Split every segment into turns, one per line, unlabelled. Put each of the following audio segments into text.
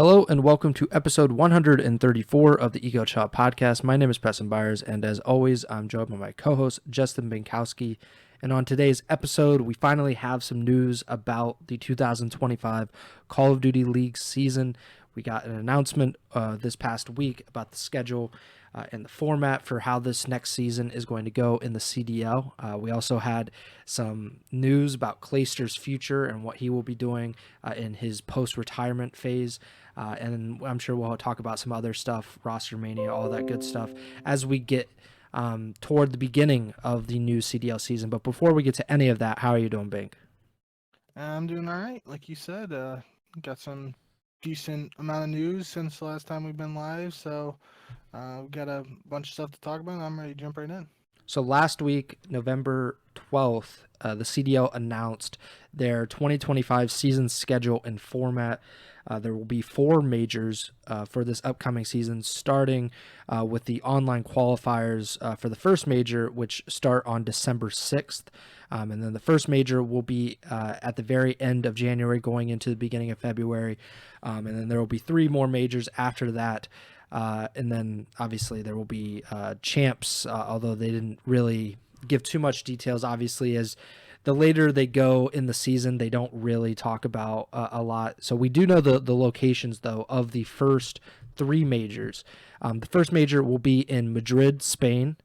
Hello and welcome to episode 134 of the Ego Chall Podcast. My name is Preston Byers, and as always, I'm joined by my co-host Justin Binkowski. And on today's episode, we finally have some news about the 2025 Call of Duty League season. We got an announcement this past week about the schedule and the format for how this next season is going to go in the CDL. We also had some news about Clayster's future and what he will be doing in his post-retirement phase. And I'm sure we'll talk about some other stuff, roster mania, all that good stuff, as we get toward the beginning of the new CDL season. But before we get to any of that, how are you doing, Bink?
I'm doing all right. Like you said, got some decent amount of news since the last time we've been live. So we've got a bunch of stuff to talk about. I'm ready to jump right in.
So last week, November 12th, the CDL announced their 2025 season schedule and format. There will be four majors for this upcoming season, starting with the online qualifiers for the first major, which start on December 6th. And then the first major will be at the very end of January, going into the beginning of February. And then there will be three more majors after that. And then obviously there will be champs, although they didn't really give too much details, obviously, as the later they go in the season, they don't really talk about a lot. So we do know the locations, though, of the first three majors. The first major will be in Madrid, Spain.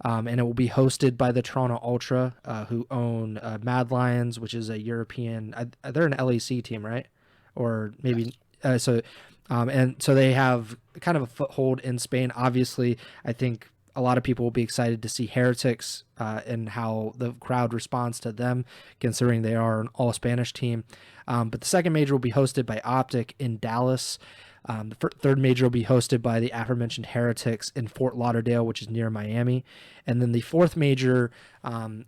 And it will be hosted by the Toronto Ultra, who own Mad Lions, which is a European. They're an LEC team, right? Or maybe
Yes.
and so they have kind of a foothold in Spain. Obviously, I think a lot of people will be excited to see Heretics and how the crowd responds to them, considering they are an all Spanish team. But the second major will be hosted by Optic in Dallas. The third major will be hosted by the aforementioned Heretics in Fort Lauderdale, which is near Miami, and then the fourth major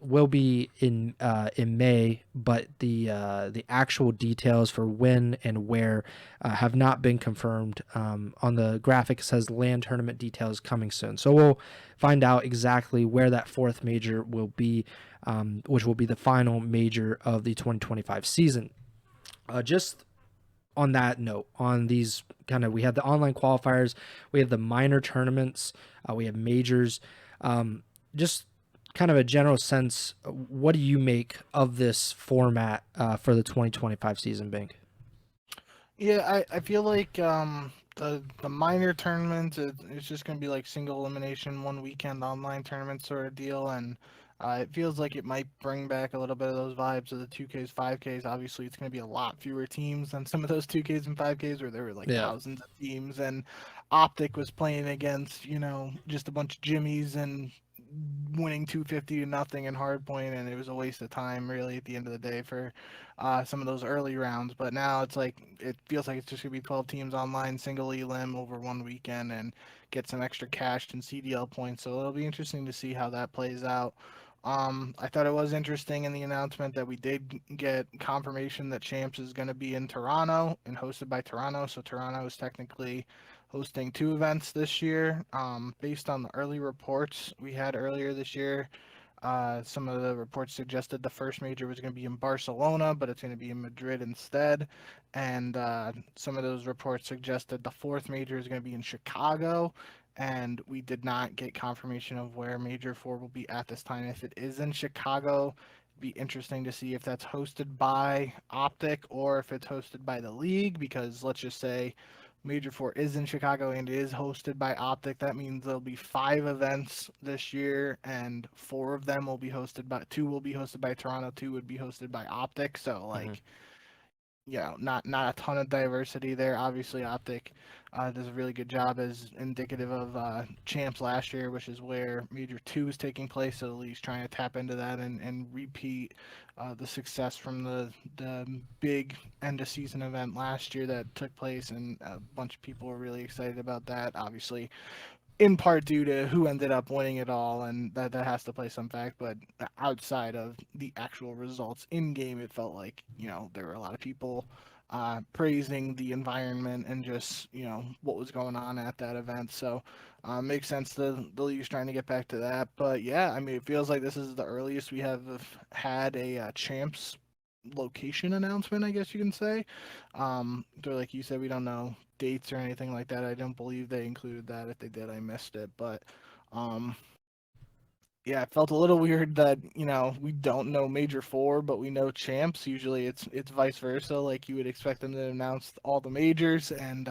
will be in May, but the actual details for when and where have not been confirmed. On the graphic, it says land tournament details coming soon, so we'll find out exactly where that fourth major will be, which will be the final major of the 2025 season. Just on that note, on these we have the online qualifiers, we have the minor tournaments, we have majors. Just kind of a general sense, what do you make of this format for the 2025 season, Bink?
Yeah, I feel like the minor tournament it's just gonna be like single elimination, one weekend online tournament sort of deal, and it feels like it might bring back a little bit of those vibes of the 2Ks, 5Ks. Obviously, it's gonna be a lot fewer teams than some of those 2Ks and 5Ks where there were like
Yeah.
thousands of teams, and Optic was playing against just a bunch of jimmies and winning 250 to nothing in hardpoint, and it was a waste of time really at the end of the day for some of those early rounds. But now it's like it feels like it's just gonna be 12 teams online, single elim over one weekend, and get some extra cash and CDL points. So it'll be interesting to see how that plays out. I thought it was interesting in the announcement that we did get confirmation that Champs is going to be in Toronto and hosted by Toronto. So Toronto is technically hosting two events this year. Based on the early reports we had earlier this year, some of the reports suggested the first major was going to be in Barcelona, but it's going to be in Madrid instead. And some of those reports suggested the fourth major is going to be in Chicago. And we did not get confirmation of where Major 4 will be at this time. If it is in Chicago, it'd be interesting to see if that's hosted by Optic or if it's hosted by the league, because let's just say Major 4 is in Chicago and is hosted by Optic. That means there'll be five events this year, and four of them will be hosted by two will be hosted by Toronto, two would be hosted by Optic. So
Hmm.
like, not a ton of diversity there. Obviously, Optic does a really good job as indicative of champs last year, which is where Major 2 is taking place. So the league's trying to tap into that and repeat the success from the big end of season event last year that took place, and a bunch of people were really excited about that. Obviously, in part due to who ended up winning it all, and that has to play some fact. But outside of the actual results in game, it felt like there were a lot of people praising the environment and just what was going on at that event. So makes sense the league's trying to get back to that. But yeah, I mean, it feels like this is the earliest we have had a champs location announcement, I guess you can say. So like you said, we don't know dates or anything like that. I don't believe they included that. If they did, I missed it. But um, yeah, it felt a little weird that we don't know Major Four, but we know champs. Usually, it's vice versa. Like you would expect them to announce all the majors and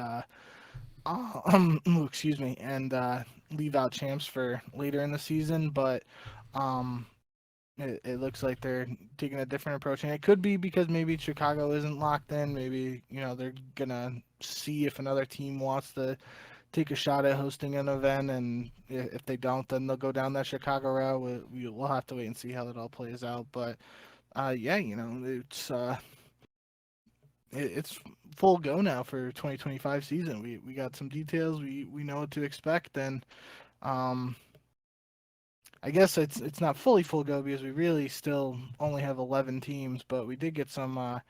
excuse me, and leave out champs for later in the season. But um, it looks like they're taking a different approach, and it could be because maybe Chicago isn't locked in. Maybe they're gonna see if another team wants to take a shot at hosting an event, and if they don't, then they'll go down that Chicago route. We'll have to wait and see how that all plays out. But yeah, it's full go now for 2025 season. We got some details. We know what to expect, and um, I guess it's not fully full go because we really still only have 11 teams, but we did get some. I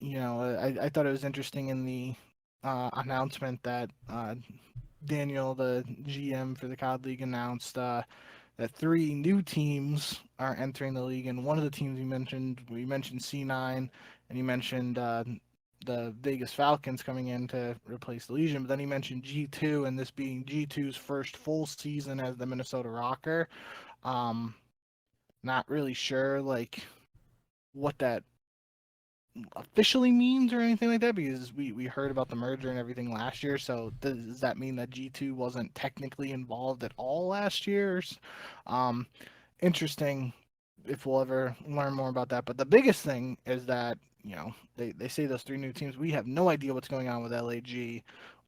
thought it was interesting in the announcement that Daniel, the GM for the COD League, announced that 3 new teams are entering the league, and one of the teams we mentioned C9, and he mentioned the Vegas Falcons coming in to replace the Legion, but then he mentioned G2, and this being G2's first full season as the Minnesota Rocker. Um, Not really sure like what that officially means or anything like that because we heard about the merger and everything last year. So does that mean that G2 wasn't technically involved at all last year? Um, Interesting if we'll ever learn more about that. But the biggest thing is that they say those 3 new teams. We have no idea what's going on with LAG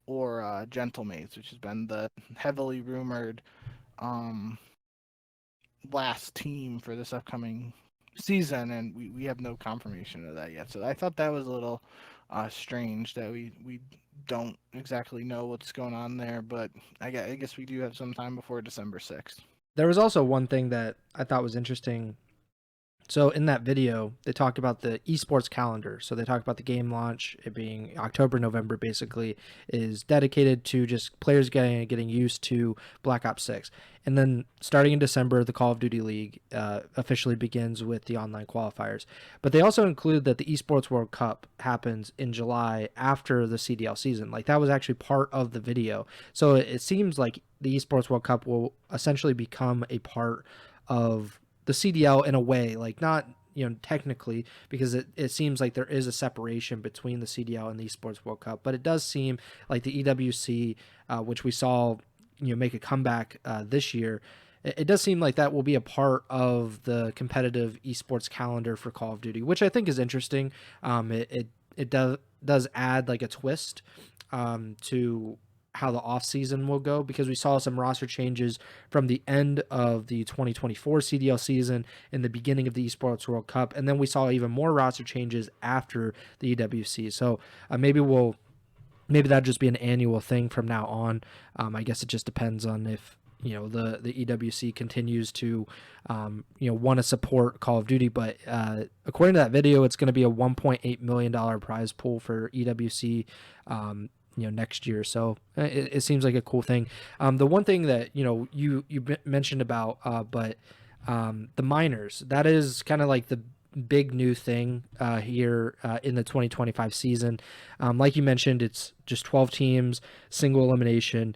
or Gentlemates, which has been the heavily rumored um, last team for this upcoming season, and we have no confirmation of that yet. So I thought that was a little strange that we don't exactly know what's going on there, but I guess we do have some time before December 6th.
There was also one thing that I thought was interesting. So in that video, they talked about the esports calendar. So they talked about the game launch, it being October, November, basically, is dedicated to just players getting used to Black Ops 6. And then starting in December, the Call of Duty League officially begins with the online qualifiers. But they also include that the Esports World Cup happens in July after the CDL season. Like that was actually part of the video. So it seems like the Esports World Cup will essentially become a part of the CDL in a way, like not technically, because it seems like there is a separation between the CDL and the Esports World Cup, but it does seem like the EWC, which we saw make a comeback this year, it does seem like that will be a part of the competitive esports calendar for Call of Duty, which I think is interesting. It does add like a twist to how the off season will go, because we saw some roster changes from the end of the 2024 CDL season in the beginning of the Esports World Cup, and then we saw even more roster changes after the EWC. So maybe that'll just be an annual thing from now on. I guess it just depends on if the EWC continues to want to support Call of Duty. But according to that video, it's going to be a $1.8 million prize pool for EWC next year. So it seems like a cool thing. The one thing that you mentioned about but the minors, that is kind of like the big new thing here in the 2025 season. Like you mentioned, it's just 12 teams, single elimination.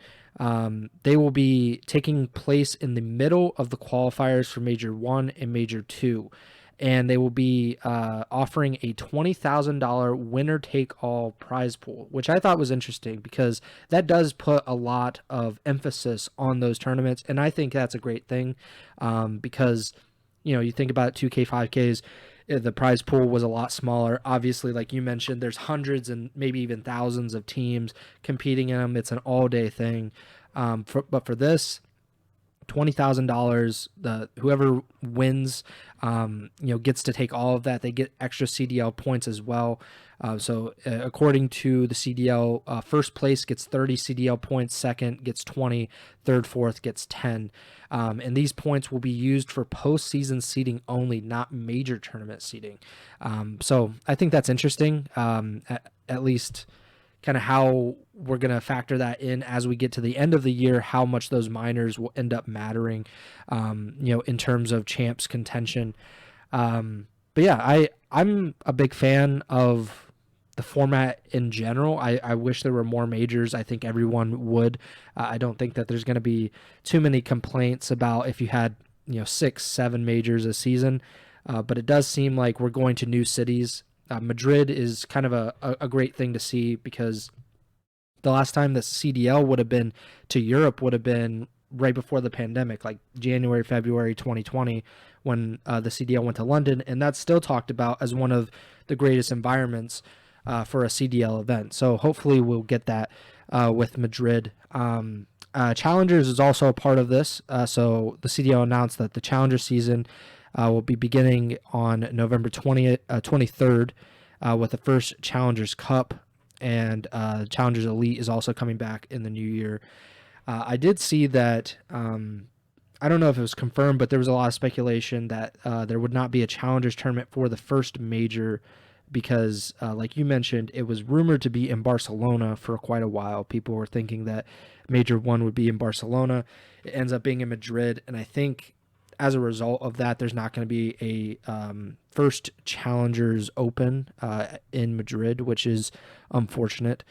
They will be taking place in the middle of the qualifiers for Major 1 and Major 2. And they will be offering a $20,000 winner-take-all prize pool, which I thought was interesting because that does put a lot of emphasis on those tournaments, and I think that's a great thing because, you think about 2K, 5Ks, the prize pool was a lot smaller. Obviously, like you mentioned, there's hundreds and maybe even thousands of teams competing in them. It's an all-day thing. But for this, $20,000. Whoever wins, gets to take all of that. They get extra CDL points as well. So according to the CDL, first place gets 30 CDL points, second gets 20, third, fourth gets 10. And these points will be used for postseason seeding only, not major tournament seeding. So I think that's interesting, at least kind of how we're going to factor that in as we get to the end of the year, how much those minors will end up mattering, in terms of champs contention. But But yeah, I'm a big fan of the format in general. I wish there were more majors. I think everyone would. I don't think that there's going to be too many complaints about if you had 6, 7 majors a season. But it does seem like we're going to new cities. Madrid is kind of a great thing to see because the last time the CDL would have been to Europe would have been right before the pandemic, like January, February 2020, when the CDL went to London. And that's still talked about as one of the greatest environments for a CDL event. So hopefully we'll get that with Madrid. Challengers is also a part of this. So the CDL announced that the Challenger season will be beginning on November 23rd with the first Challengers Cup, and Challengers Elite is also coming back in the new year. I did see that. I don't know if it was confirmed, but there was a lot of speculation that there would not be a Challengers tournament for the first major because, like you mentioned, it was rumored to be in Barcelona for quite a while. People were thinking that Major 1 would be in Barcelona. It ends up being in Madrid, and I think as a result of that, there's not going to be a first Challengers Open in Madrid, which is unfortunate.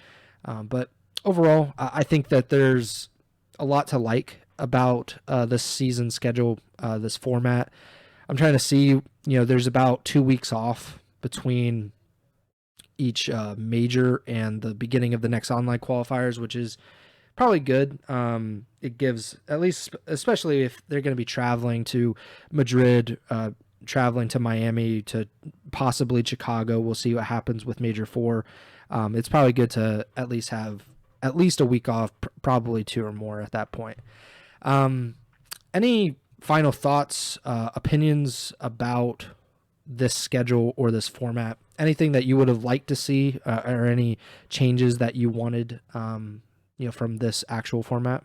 But overall, I think that there's a lot to like about this season schedule, this format. I'm trying to see, there's about 2 weeks off between each major and the beginning of the next online qualifiers, which is probably good. It gives, at least, especially if they're going to be traveling to Madrid, traveling to Miami, to possibly Chicago. We'll see what happens with Major 4. It's probably good to at least have at least a week off, probably 2 or more at that point. Any final thoughts, opinions about this schedule or this format? Anything that you would have liked to see, or any changes that you wanted, from this actual format?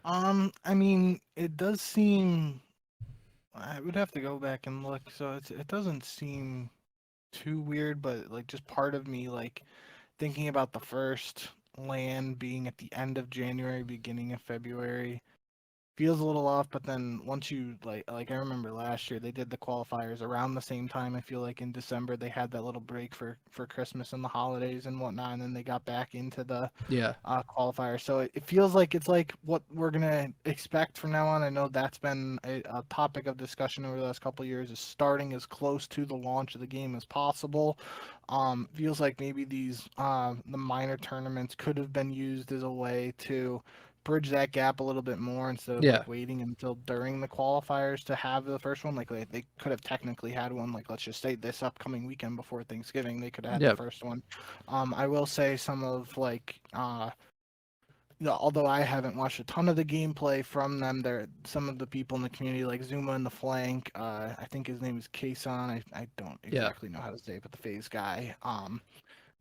I mean, it does seem. I would have to go back and look. So it doesn't seem too weird, but like just part of me like thinking about the first land being at the end of January, beginning of February feels a little off. But then once you like I remember last year they did the qualifiers around the same time. I feel like in December they had that little break for Christmas and the holidays and whatnot, and then they got back into the
Yeah.
qualifier. So it feels like it's like what we're gonna expect from now on. I know that's been a topic of discussion over the last couple of years, is starting as close to the launch of the game as possible. Feels like maybe these the minor tournaments could have been used as a way to bridge that gap a little bit more instead of
Yeah.
like waiting until during the qualifiers to have the first one. Like they could have technically had one, like let's just say this upcoming weekend before Thanksgiving they could have had the
Yeah.
first one. I will say some of like although I haven't watched a ton of the gameplay from them, there some of the people in the community, like Zuma in the flank. I think his name is Kason. I don't
Yeah.
exactly know how to say it, but the phase guy.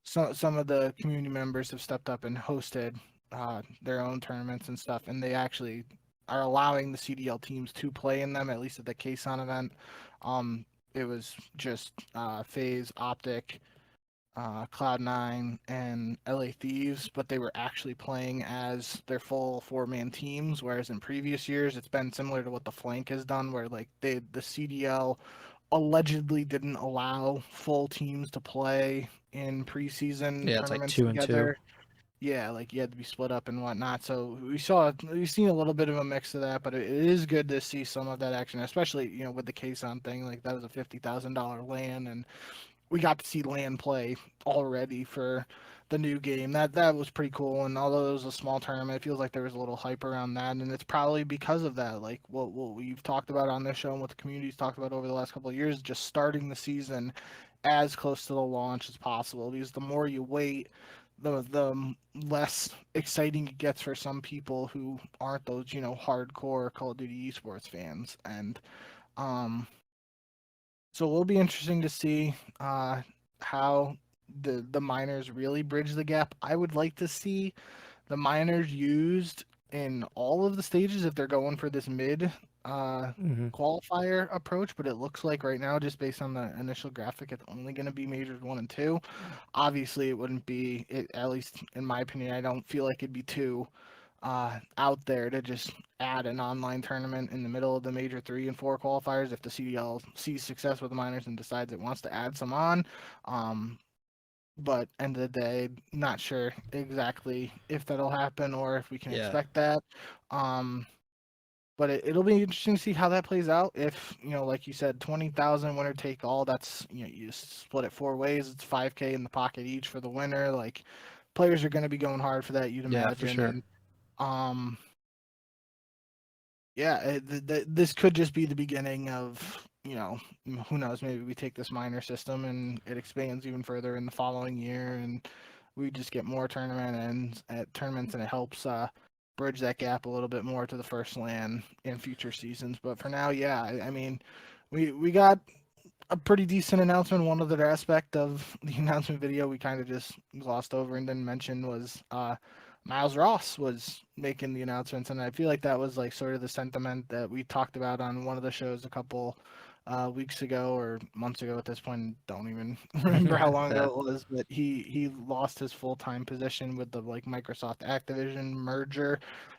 Some of the community members have stepped up and hosted their own tournaments and stuff, and they actually are allowing the CDL teams to play in them, at least at the Kason event. It was just Phase, Optic, Cloud9, and LA Thieves, but they were actually playing as their full 4-man teams, whereas in previous years it's been similar to what the Flank has done, where like the CDL allegedly didn't allow full teams to play in preseason
Yeah. It's like
tournaments
2-2.
together. Yeah, like you had to be split up and whatnot. So we've seen a little bit of a mix of that, but it is good to see some of that action, especially with the Kason thing. Like that was a $50,000 land, and we got to see land play already for the new game. That was pretty cool. And although it was a small tournament, it feels like there was a little hype around that, and it's probably because of that. Like what we've talked about on this show and what the community's talked about over the last couple of years, just starting the season as close to the launch as possible. Because the more you wait, the less exciting it gets for some people who aren't those hardcore Call of Duty esports fans. And um so it'll be interesting to see how the miners really bridge the gap. I would like to see the miners used in all of the stages if they're going for this mid
Hmm.
qualifier approach, but it looks like right now, just based on the initial graphic, it's only going to be majors 1 and 2. Obviously, it wouldn't be, at least in my opinion, I don't feel like it'd be 2 out there to just add an online tournament in the middle of the major 3 and 4 qualifiers if the CDL sees success with the minors and decides it wants to add some on. But end of the day, not sure exactly if that'll happen or if we can expect that. But it'll be interesting to see how that plays out. If, like you said, 20,000 winner take all, that's, you split it 4 ways. It's 5K in the pocket each for the winner. Like, players are going to be going hard for that, you'd imagine.
For sure.
And, this could just be the beginning of, who knows, maybe we take this minor system and it expands even further in the following year and we just get more tournaments and it helps bridge that gap a little bit more to the first LAN in future seasons. But for now, yeah, I mean, we got a pretty decent announcement. One other aspect of the announcement video we kind of just glossed over and didn't mention was Miles Ross was making the announcements, and I feel like that was like sort of the sentiment that we talked about on one of the shows a couple weeks ago or months ago at this point. Don't even remember how long ago it was, but he lost his full-time position with the Microsoft Activision merger,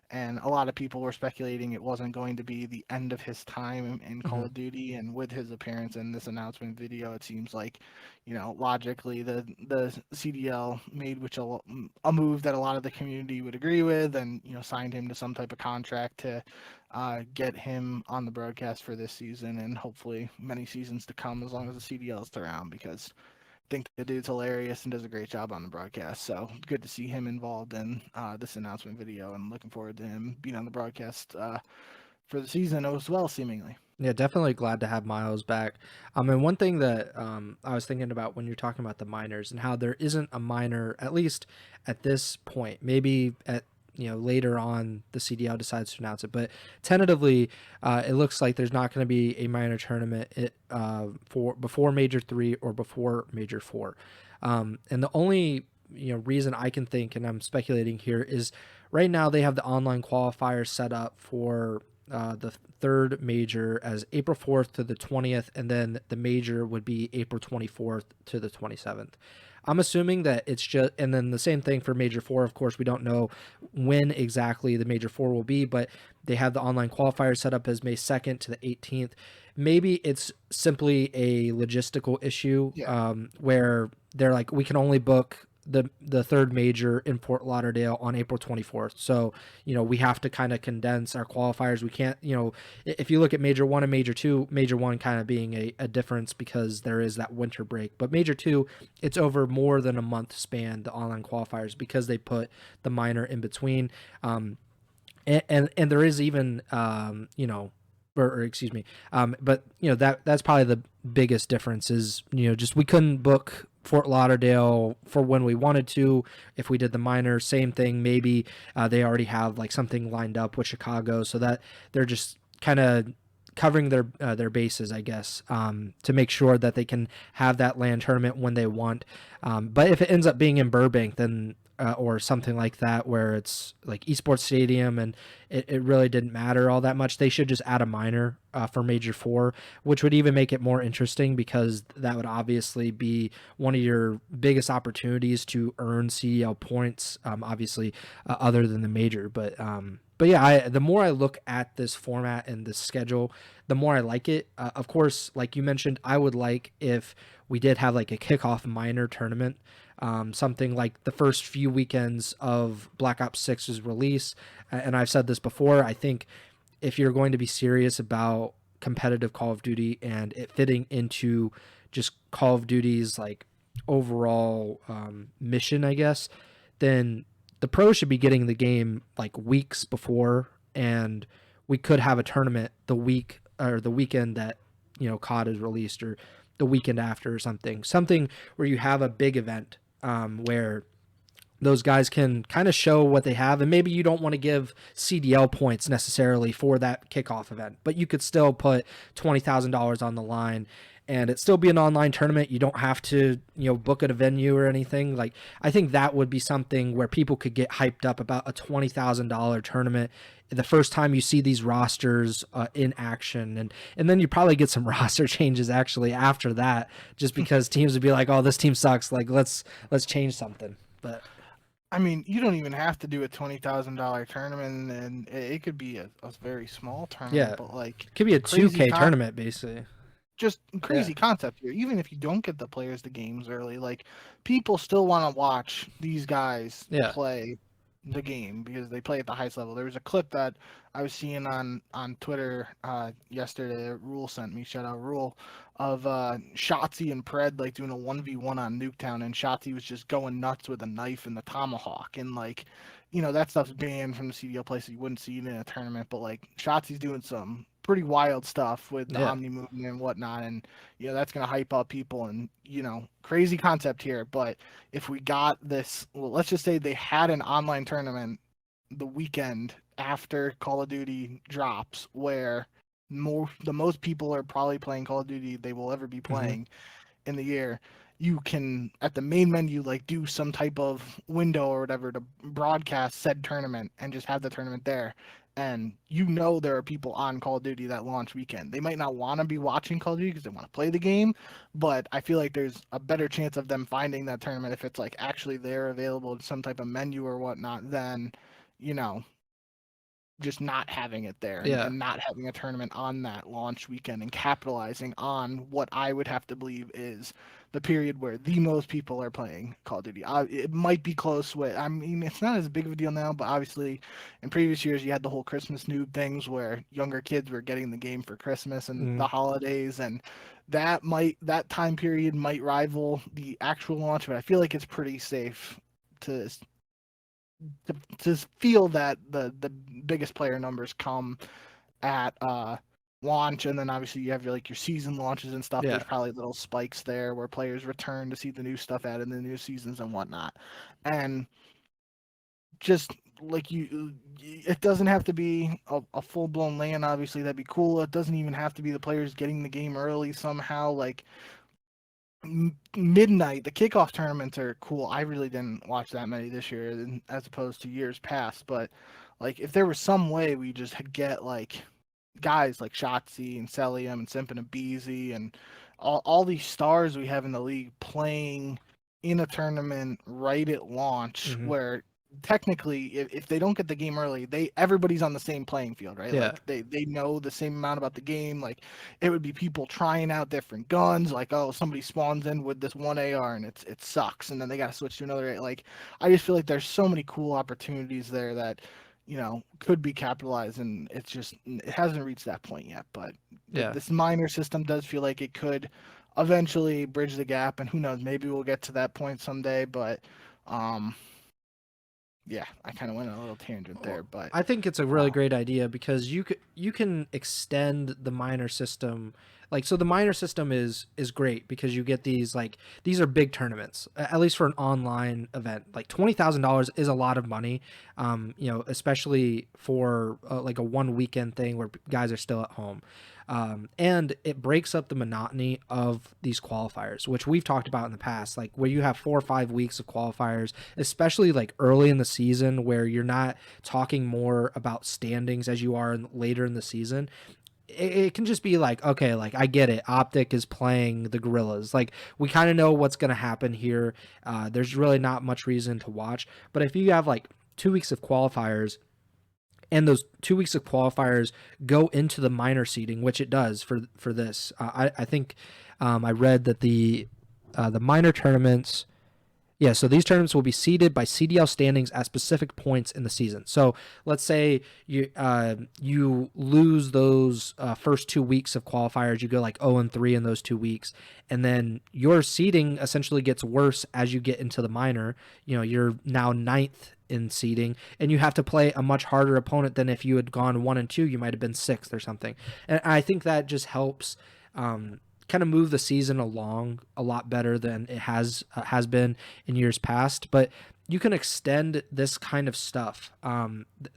and a lot of people were speculating it wasn't going to be the end of his time in Call of Duty. And with his appearance in this announcement video, it seems like, logically the CDL made a move that a lot of the community would agree with, and signed him to some type of contract to get him on the broadcast for this season and hopefully many seasons to come, as long as the CDL is around, because I think the dude's hilarious and does a great job on the broadcast. So good to see him involved in this announcement video, and looking forward to him being on the broadcast for the season as well, seemingly.
Yeah, definitely glad to have Miles back. And one thing that I was thinking about when you're talking about the minors and how there isn't a minor, at least at this point, maybe at later on the CDL decides to announce it, but tentatively it looks like there's not going to be a minor tournament for before Major 3 or before Major 4. And the only reason I can think, and I'm speculating here, is right now they have the online qualifiers set up for the third major as April 4th to the 20th, and then the major would be April 24th to the 27th. I'm assuming that it's just, and then the same thing for Major 4. Of course, we don't know when exactly the Major 4 will be, but they have the online qualifier set up as May 2nd to the 18th. Maybe it's simply a logistical issue where they're like, we can only book the third major in Fort Lauderdale on April 24th. So, we have to kind of condense our qualifiers. We can't, if you look at Major 1 and Major 2, Major 1 kind of being a difference because there is that winter break. But Major 2, it's over more than a month span, the online qualifiers, because they put the minor in between. And there is even, or excuse me. But that's probably the biggest difference is, just we couldn't book Fort Lauderdale for when we wanted to. If we did the minor, same thing. Maybe they already have something lined up with Chicago, so that they're just kind of covering their bases, I guess, to make sure that they can have that LAN tournament when they want. But if it ends up being in Burbank, then or something like that, where it's like Esports Stadium and it really didn't matter all that much, they should just add a minor for Major 4, which would even make it more interesting, because that would obviously be one of your biggest opportunities to earn CDL points, obviously other than the major. But yeah, the more I look at this format and this schedule, the more I like it. Of course, like you mentioned, I would like if we did have a kickoff minor tournament, something like the first few weekends of Black Ops 6's release. And I've said this before, I think if you're going to be serious about competitive Call of Duty and it fitting into just Call of Duty's overall mission, I guess, then the pros should be getting the game weeks before, and we could have a tournament the week or the weekend that COD is released, or the weekend after, or something where you have a big event where those guys can kind of show what they have. And maybe you don't want to give CDL points necessarily for that kickoff event, but you could still put $20,000 on the line and it still be an online tournament. You don't have to, book at a venue or anything. I think that would be something where people could get hyped up about a $20,000 tournament the first time you see these rosters in action. And then you probably get some roster changes actually after that, just because teams would be like, oh, this team sucks. Let's change something. But
I mean, you don't even have to do a $20,000 tournament, and it could be a very small tournament,
Yeah,
but like
it could be a
crazy
2K tournament basically.
just
Yeah,
crazy concept here. Even if you don't get the players the games early, like people still want to watch these guys
yeah.
play the game because they play at the highest level. There was a clip that I was seeing on Twitter yesterday. Rule sent me, shout out Rule, of Shotzi and Pred like doing a 1v1 on Nuketown, and Shotzi was just going nuts with a knife and the tomahawk, and like, that stuff's banned from the CDL play, so you wouldn't see it in a tournament. But like Shotzi's doing some pretty wild stuff with the
Yeah.
Omni movement and whatnot, and that's gonna hype up people, and crazy concept here. But if we got this, well, let's just say they had an online tournament the weekend after Call of Duty drops, where the most people are probably playing Call of Duty they will ever be
Hmm.
playing in the year. You can at the main menu like do some type of window or whatever to broadcast said tournament and just have the tournament there. And there are people on Call of Duty that launch weekend. They might not want to be watching Call of Duty because they want to play the game, but I feel like there's a better chance of them finding that tournament if it's like actually there available in some type of menu or whatnot than, you know, just not having it there, and,
Yeah.
and not having a tournament on that launch weekend and capitalizing on what I would have to believe is the period where the most people are playing Call of Duty. It might be close with, I mean, it's not as big of a deal now, but obviously in previous years you had the whole Christmas noob things where younger kids were getting the game for Christmas and
Mm.
the holidays, and that time period might rival the actual launch, but I feel like it's pretty safe to to feel that the biggest player numbers come at launch, and then obviously you have your season launches and stuff.
Yeah.
There's probably little spikes there where players return to see the new stuff added in the new seasons and whatnot, and just like it doesn't have to be a full blown LAN. Obviously, that'd be cool. It doesn't even have to be the players getting the game early somehow. Like midnight, the kickoff tournaments are cool. I really didn't watch that many this year as opposed to years past, but like if there was some way we just had get like guys like Shotzi and Celium and Simpin and Beezy and all these stars we have in the league playing in a tournament right at launch,
Hmm.
where technically if they don't get the game early, everybody's on the same playing field, right?
Yeah.
Like they know the same amount about the game. Like it would be people trying out different guns, like, oh, somebody spawns in with this one AR and it sucks, and then they got to switch to another. Like I just feel like there's so many cool opportunities there that could be capitalized, and it hasn't reached that point yet. But
Yeah.
this minor system does feel like it could eventually bridge the gap, and who knows, maybe we'll get to that point someday. But um, yeah, I kind of went on a little tangent there, but
I think it's a really
uh,
great idea because you can extend the minor system. Like, so the minor system is great because you get these are big tournaments, at least for an online event. Like $20,000 is a lot of money, especially for like a one weekend thing where guys are still at home. And it breaks up the monotony of these qualifiers, which we've talked about in the past, like where you have 4 or 5 weeks of qualifiers, especially like early in the season where you're not talking more about standings as you are later in the season. It can just be like, okay, like I get it. Optic is playing the Gorillas. Like we kind of know what's going to happen here. There's really not much reason to watch. But if you have like 2 weeks of qualifiers, and those 2 weeks of qualifiers go into the minor seeding, which it does for this. I think I read that the minor tournaments. Yeah, so these tournaments will be seeded by CDL standings at specific points in the season. So let's say you lose those first 2 weeks of qualifiers, you go like 0-3 in those 2 weeks, and then your seeding essentially gets worse as you get into the minor. You're now ninth in seeding, and you have to play a much harder opponent than if you had gone 1-2. You might have been sixth or something, and I think that just helps. Kind of move the season along a lot better than it has been in years past. But you can extend this kind of stuff.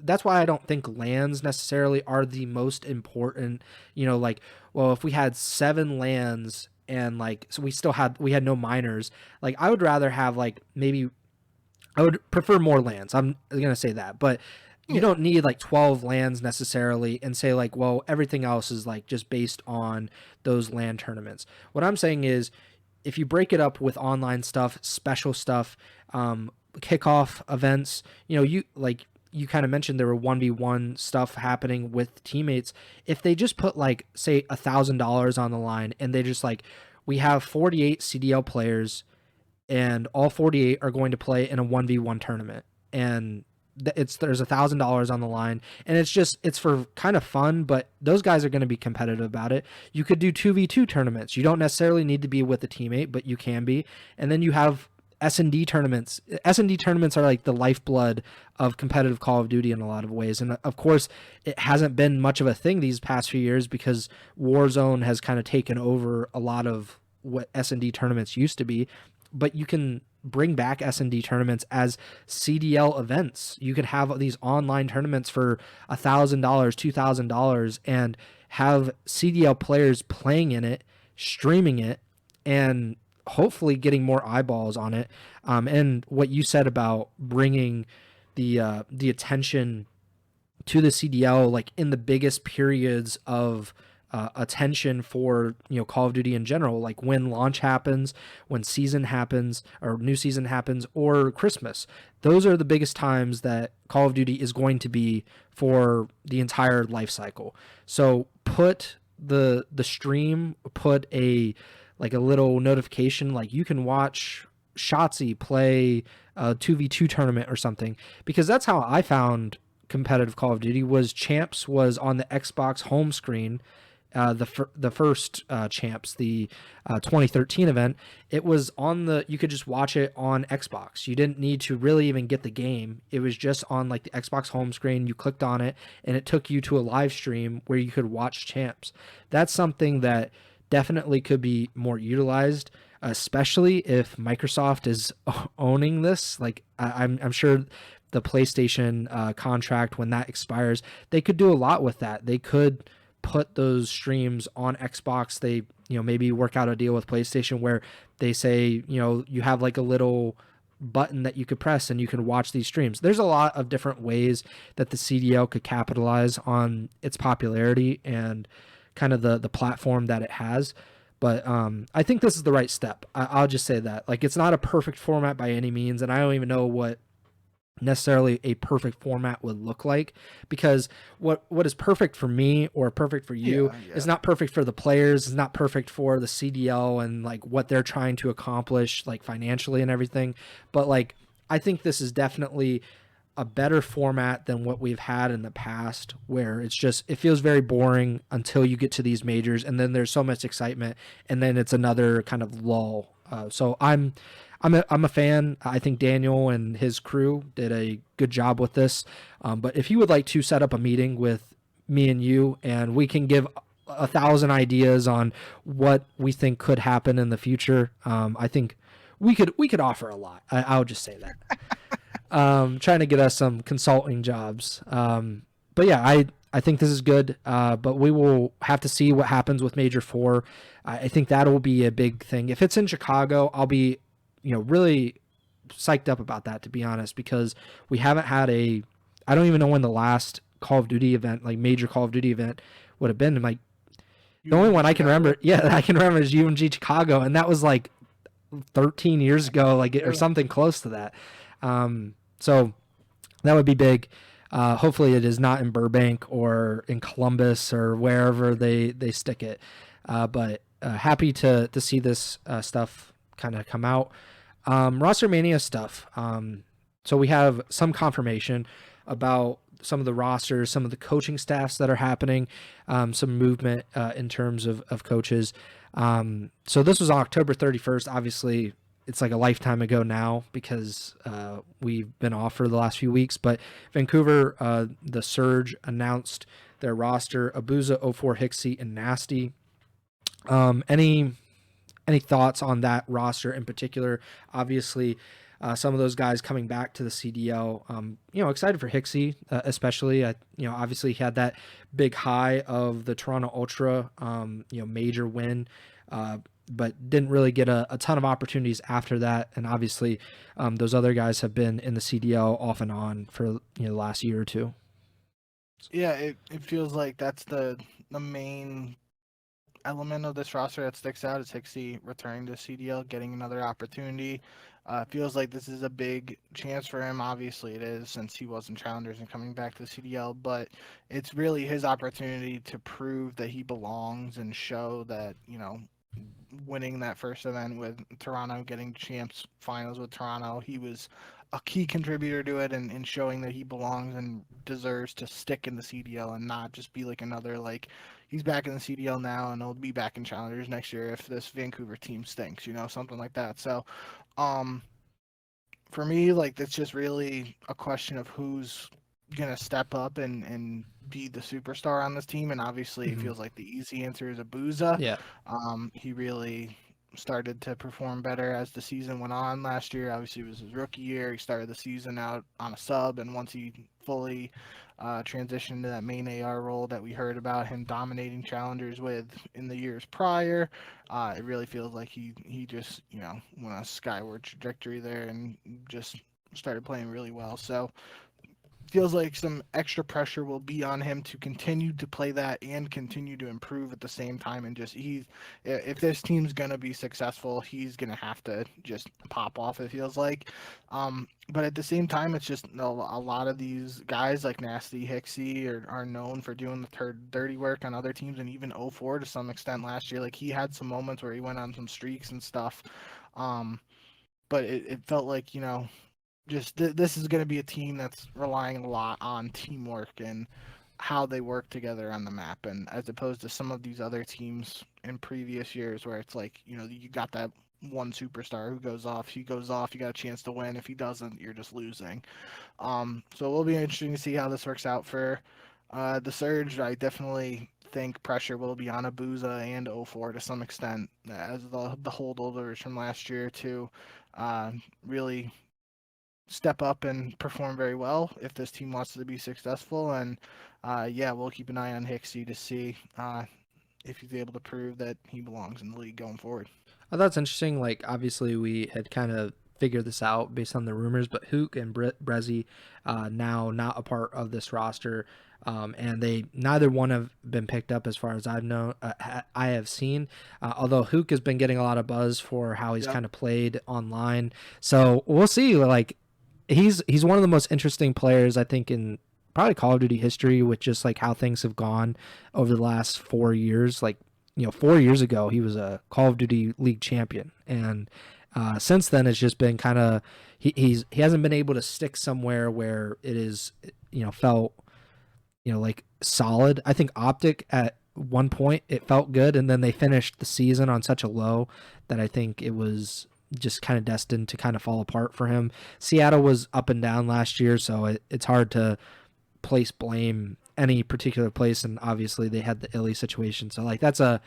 That's why I don't think lands necessarily are the most important. Like, well, if we had 7 lands and like so we had no minors, like I would rather have like maybe I would prefer more lands. I'm gonna say that, but you
yeah,
don't need like 12 lands necessarily and say like, well, everything else is like just based on those land tournaments. What I'm saying is if you break it up with online stuff, special stuff, kickoff events. You kind of mentioned there were 1v1 stuff happening with teammates. If they just put like say $1,000 on the line and they just like, we have 48 CDL players and all 48 are going to play in a 1v1 tournament, and there's $1,000 on the line, and it's for kind of fun, but those guys are going to be competitive about it. You could do 2v2 tournaments. You don't necessarily need to be with a teammate, but you can be. And then you have S&D tournaments. S&D tournaments are like the lifeblood of competitive Call of Duty in a lot of ways. And of course, it hasn't been much of a thing these past few years because Warzone has kind of taken over a lot of what S&D tournaments used to be. But you can bring back S&D tournaments as CDL events. You could have these online tournaments for $1,000, $2,000, and have CDL players playing in it, streaming it, and hopefully getting more eyeballs on it. And what you said about bringing the attention to the CDL, like in the biggest periods of attention for Call of Duty in general, like when launch happens, when season happens, or new season happens, or Christmas. Those are the biggest times that Call of Duty is going to be for the entire life cycle. So put the stream, put a little notification, like you can watch Shotzi play a 2v2 tournament or something, because that's how I found competitive Call of Duty. Was Champs was on the Xbox home screen. The first Champs, the 2013 event, it was on you could just watch it on Xbox. You didn't need to really even get the game. It was just on like the Xbox home screen. You clicked on it and it took you to a live stream where you could watch Champs. That's something that definitely could be more utilized, especially if Microsoft is owning this. Like I'm sure the PlayStation contract, when that expires, they could do a lot with that. They could put those streams on Xbox. They maybe work out a deal with PlayStation where they say you have like a little button that you could press and you can watch these streams. There's a lot of different ways that the CDL could capitalize on its popularity and kind of the platform that it has. But I think this is the right step. I'll just say that. Like, it's not a perfect format by any means, and I don't even know what necessarily a perfect format would look like, because what is perfect for me or perfect for you is not perfect for the players, is not perfect for the CDL and like what they're trying to accomplish like financially and everything. But like, I think this is definitely a better format than what we've had in the past, where it feels very boring until you get to these majors, and then there's so much excitement, and then it's another kind of lull. So I'm a fan. I think Daniel and his crew did a good job with this. But if you would like to set up a meeting with me and you, and we can give 1,000 ideas on what we think could happen in the future, I think we could offer a lot. I'll just say that. Trying to get us some consulting jobs. But yeah, I think this is good. But we will have to see what happens with Major 4. I think that'll be a big thing. If it's in Chicago, I'll be really psyched up about that, to be honest, because we haven't had I don't even know when the last Call of Duty event, like major Call of Duty event, would have been. Like, the only one I can remember, is UMG Chicago, and that was like 13 years ago, like, or something close to that. So that would be big. Hopefully it is not in Burbank or in Columbus or wherever they stick it. But happy to see this stuff kind of come out. Roster Mania stuff. So we have some confirmation about some of the rosters, some of the coaching staffs that are happening, some movement in terms of coaches. So this was on October 31st. Obviously, it's like a lifetime ago now because we've been off for the last few weeks. But Vancouver, the Surge announced their roster: Abuza, 04, Hixie, and Nasty. Any thoughts on that roster in particular? Obviously, some of those guys coming back to the CDL. Excited for Hixie, especially. Obviously he had that big high of the Toronto Ultra, major win, but didn't really get a ton of opportunities after that. And obviously, those other guys have been in the CDL off and on for the last year or two.
Yeah, it feels like that's the main element of this roster that sticks out is Hixie returning to CDL, getting another opportunity. Feels like this is a big chance for him. Obviously, it is since he was in Challengers and coming back to the CDL. But it's really his opportunity to prove that he belongs and show that winning that first event with Toronto, getting champs finals with Toronto, he was a key contributor to it and showing that he belongs and deserves to stick in the CDL and not just be like another like he's back in the CDL now and he'll be back in Challengers next year if this Vancouver team stinks, something like that. So, um, for me, like it's just really a question of who's gonna step up and be the superstar on this team. And obviously, it
Mhm.
feels like the easy answer is Abuza.
Yeah.
He really started to perform better as the season went on last year. Obviously, it was his rookie year. He started the season out on a sub, and once he fully transitioned to that main AR role that we heard about him dominating challengers with in the years prior, it really feels like he just went on a skyward trajectory there and just started playing really well. So feels like some extra pressure will be on him to continue to play that and continue to improve at the same time. And just if this team's gonna be successful, he's gonna have to just pop off. It feels like, but at the same time, it's just a lot of these guys like Nasty Hicksy are known for doing the dirty work on other teams, and even 04 to some extent last year. Like he had some moments where he went on some streaks and stuff. Um, but it felt like just this is going to be a team that's relying a lot on teamwork and how they work together on the map, and as opposed to some of these other teams in previous years where it's like you got that one superstar who goes off, he goes off, you got a chance to win. If he doesn't, you're just losing. So it will be interesting to see how this works out for the Surge. I definitely think pressure will be on Abuza and 04 to some extent, as the holdovers from last year to really step up and perform very well if this team wants to be successful. And yeah, we'll keep an eye on Hicksy to see if he's able to prove that he belongs in the league going forward.
I thought it's interesting. Like, obviously, we had kind of figured this out based on the rumors, but Hook and Brezzy now not a part of this roster, and they neither one have been picked up as far as I've known. I have seen, although Hook has been getting a lot of buzz for how he's
Yep.
kind of played online. So we'll see. Like, he's one of the most interesting players I think in probably Call of Duty history, with just like how things have gone over the last 4 years. Like, 4 years ago he was a Call of Duty League champion, and since then it's just been kind of he hasn't been able to stick somewhere where it is felt like solid. I think Optic at one point it felt good, and then they finished the season on such a low that I think it was just kind of destined to kind of fall apart for him. Seattle was up and down last year, so it's hard to place blame any particular place, and obviously they had the Illy situation, so like that's a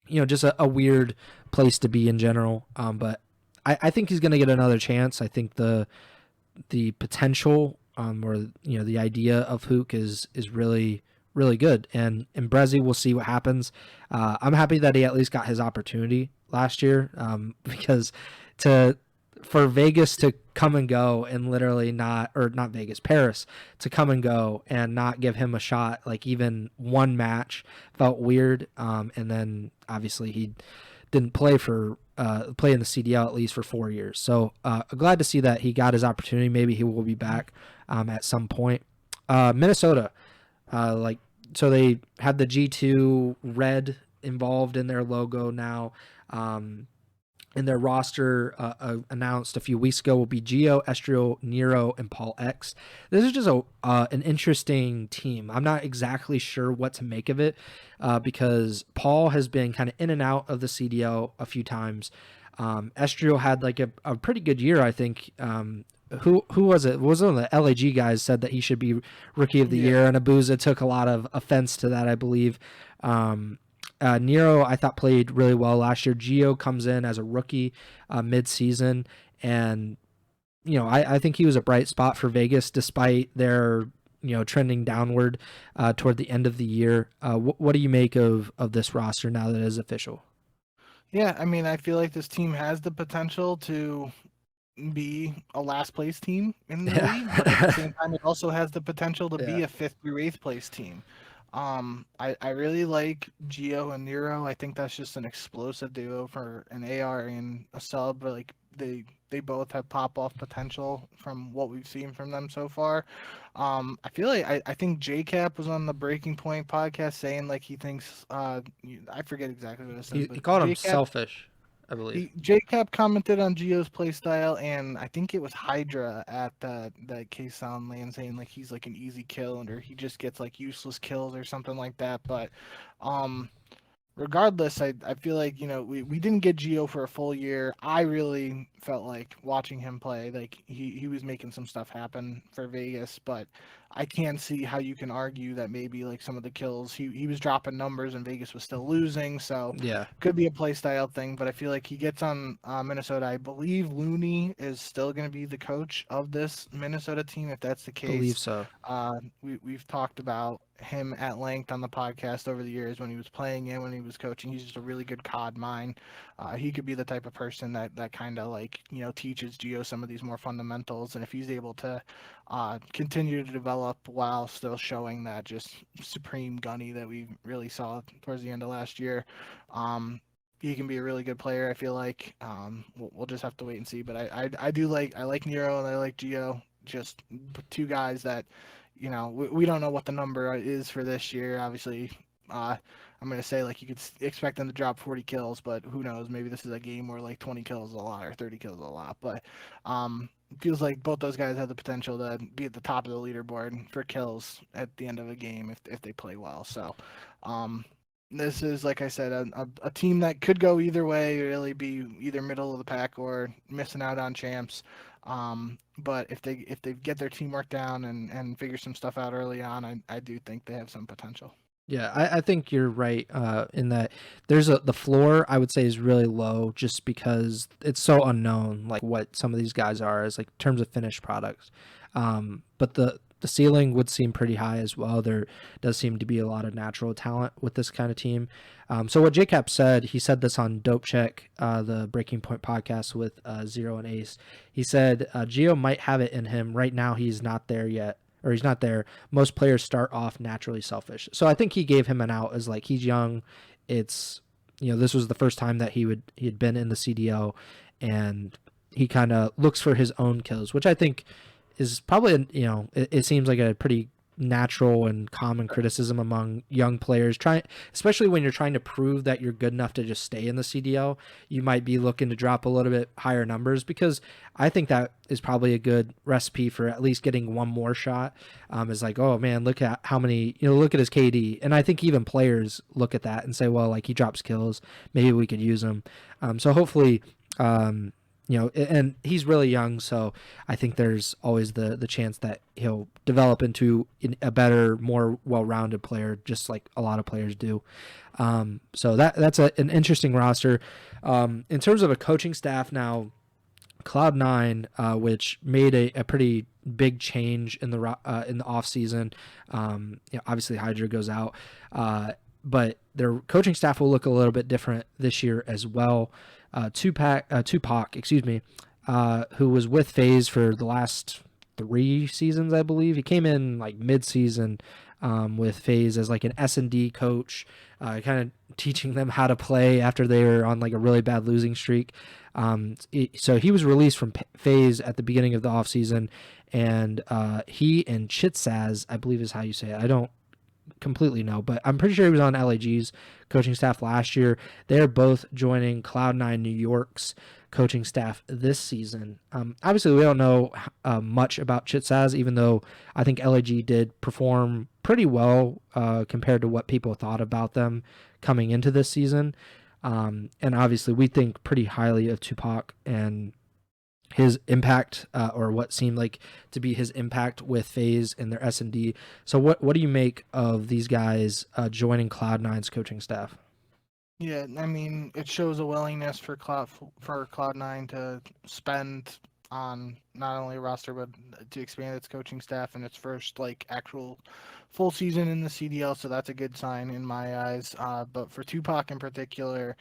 just a weird place to be in general. But I think he's going to get another chance. I think the potential or the idea of Hook is really really good, and Brezzy, we'll see what happens. I'm happy that he at least got his opportunity last year, because to for Vegas to come and go and literally not Vegas, Paris to come and go and not give him a shot, like even one match, felt weird. And then obviously he didn't play in the CDL at least for 4 years. So glad to see that he got his opportunity. Maybe he will be back at some point. Minnesota, so they had the G2 red involved in their logo now. In their roster announced a few weeks ago will be Geo, Estriel, Nero, and Paul X. This is just an interesting team. I'm not exactly sure what to make of it because Paul has been kind of in and out of the CDL a few times. Estriel had like a pretty good year, I think. Who was it? Was one of the LAG guys said that he should be Rookie of the Year, and Abuza took a lot of offense to that, I believe. Nero, I thought, played really well last year. Geo comes in as a rookie mid-season, and I think he was a bright spot for Vegas despite their trending downward toward the end of the year. What do you make of this roster now that it is official?
Yeah, I mean, I feel like this team has the potential to be a last place team in the league, but at the same time, it also has the potential to be a fifth through eighth place team. I really like Geo and Nero. I think that's just an explosive duo for an AR and a sub. Like they both have pop off potential from what we've seen from them so far. I feel like I think JCap was on the Breaking Point podcast saying like he thinks I forget exactly what it said,
He
but
called him
JCap
selfish, I believe.
JCap commented on Geo's playstyle, and I think it was Hydra at that case on land saying like he's like an easy kill, or he just gets like useless kills or something like that. But um, regardless, I feel like we didn't get Geo for a full year. I really felt like watching him play, like he was making some stuff happen for Vegas, but I can see how you can argue that maybe like some of the kills he was dropping numbers and Vegas was still losing, so
Yeah,
could be a play style thing. But I feel like he gets on Minnesota. I believe Looney is still going to be the coach of this Minnesota team. If that's the
believe
case,
so.
we've talked about him at length on the podcast over the years when he was playing and when he was coaching. He's just a really good COD mind. He could be the type of person that kind of like teaches Geo some of these more fundamentals, and if he's able to continue to develop while still showing that just supreme gunny that we really saw towards the end of last year, he can be a really good player. I feel like we'll just have to wait and see. But I do I like Nero and I like Geo. Just two guys that we don't know what the number is for this year. Obviously, I'm gonna say like you could expect them to drop 40 kills, but who knows? Maybe this is a game where like 20 kills is a lot or 30 kills is a lot. But it feels like both those guys have the potential to be at the top of the leaderboard for kills at the end of a game if they play well. So. This is, like I said, a team that could go either way, really be either middle of the pack or missing out on champs. But if they get their teamwork down and figure some stuff out early on, I do think they have some potential.
Yeah, I think you're right in that the floor I would say is really low just because it's so unknown like what some of these guys are as like terms of finished products. But the ceiling would seem pretty high as well. There does seem to be a lot of natural talent with this kind of team. So what JCap said, he said this on Dope Check, the Breaking Point podcast with Zero and Ace. He said Geo might have it in him. Right now he's not there yet. Or he's not there. Most players start off naturally selfish. So I think he gave him an out as like he's young. It's this was the first time that he had been in the CDL, and he kind of looks for his own kills, which I think is probably it seems like a pretty natural and common criticism among young players especially when you're trying to prove that you're good enough to just stay in the CDL. You might be looking to drop a little bit higher numbers because I think that is probably a good recipe for at least getting one more shot. Is like, oh man, look at how many, look at his KD. And I think even players look at that and say, well, like he drops kills, maybe we could use him. So hopefully and he's really young, so I think there's always the chance that he'll develop into a better, more well-rounded player, just like a lot of players do. So that's an interesting roster. In terms of a coaching staff now, Cloud9, which made a pretty big change in the off season. Obviously Hydra goes out, but their coaching staff will look a little bit different this year as well. Tupac, excuse me, who was with FaZe for the last 3 seasons, I believe. He came in like mid-season with FaZe as like an S&D coach, kind of teaching them how to play after they were on like a really bad losing streak. So he was released from FaZe at the beginning of the offseason, and he and Chitsaz, I believe is how you say it. I don't completely know, but I'm pretty sure he was on LAG's coaching staff last year. They're both joining Cloud9 New York's coaching staff this season. Obviously, we don't know much about Chitsaz, even though I think LAG did perform pretty well compared to what people thought about them coming into this season. And obviously, we think pretty highly of Tupac and his impact, or what seemed like to be his impact with FaZe and their S&D. So what do you make of these guys joining Cloud9's coaching staff?
Yeah, I mean, it shows a willingness for Cloud9 to spend on not only a roster but to expand its coaching staff in its first like actual full season in the CDL. So that's a good sign in my eyes. But for Tupac in particular,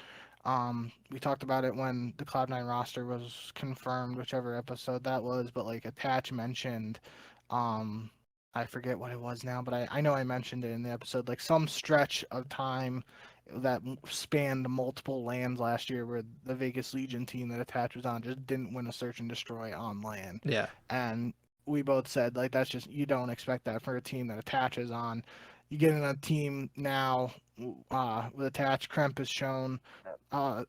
we talked about it when the Cloud9 roster was confirmed, whichever episode that was. But like Attach mentioned, I forget what it was now, but I know I mentioned it in the episode. Like some stretch of time that spanned multiple lands last year, where the Vegas Legion team that Attach was on just didn't win a search and destroy on land.
Yeah.
And we both said, like, that's just, you don't expect that for a team that Attaches on. You get in a team now with Attach. Kremp has shown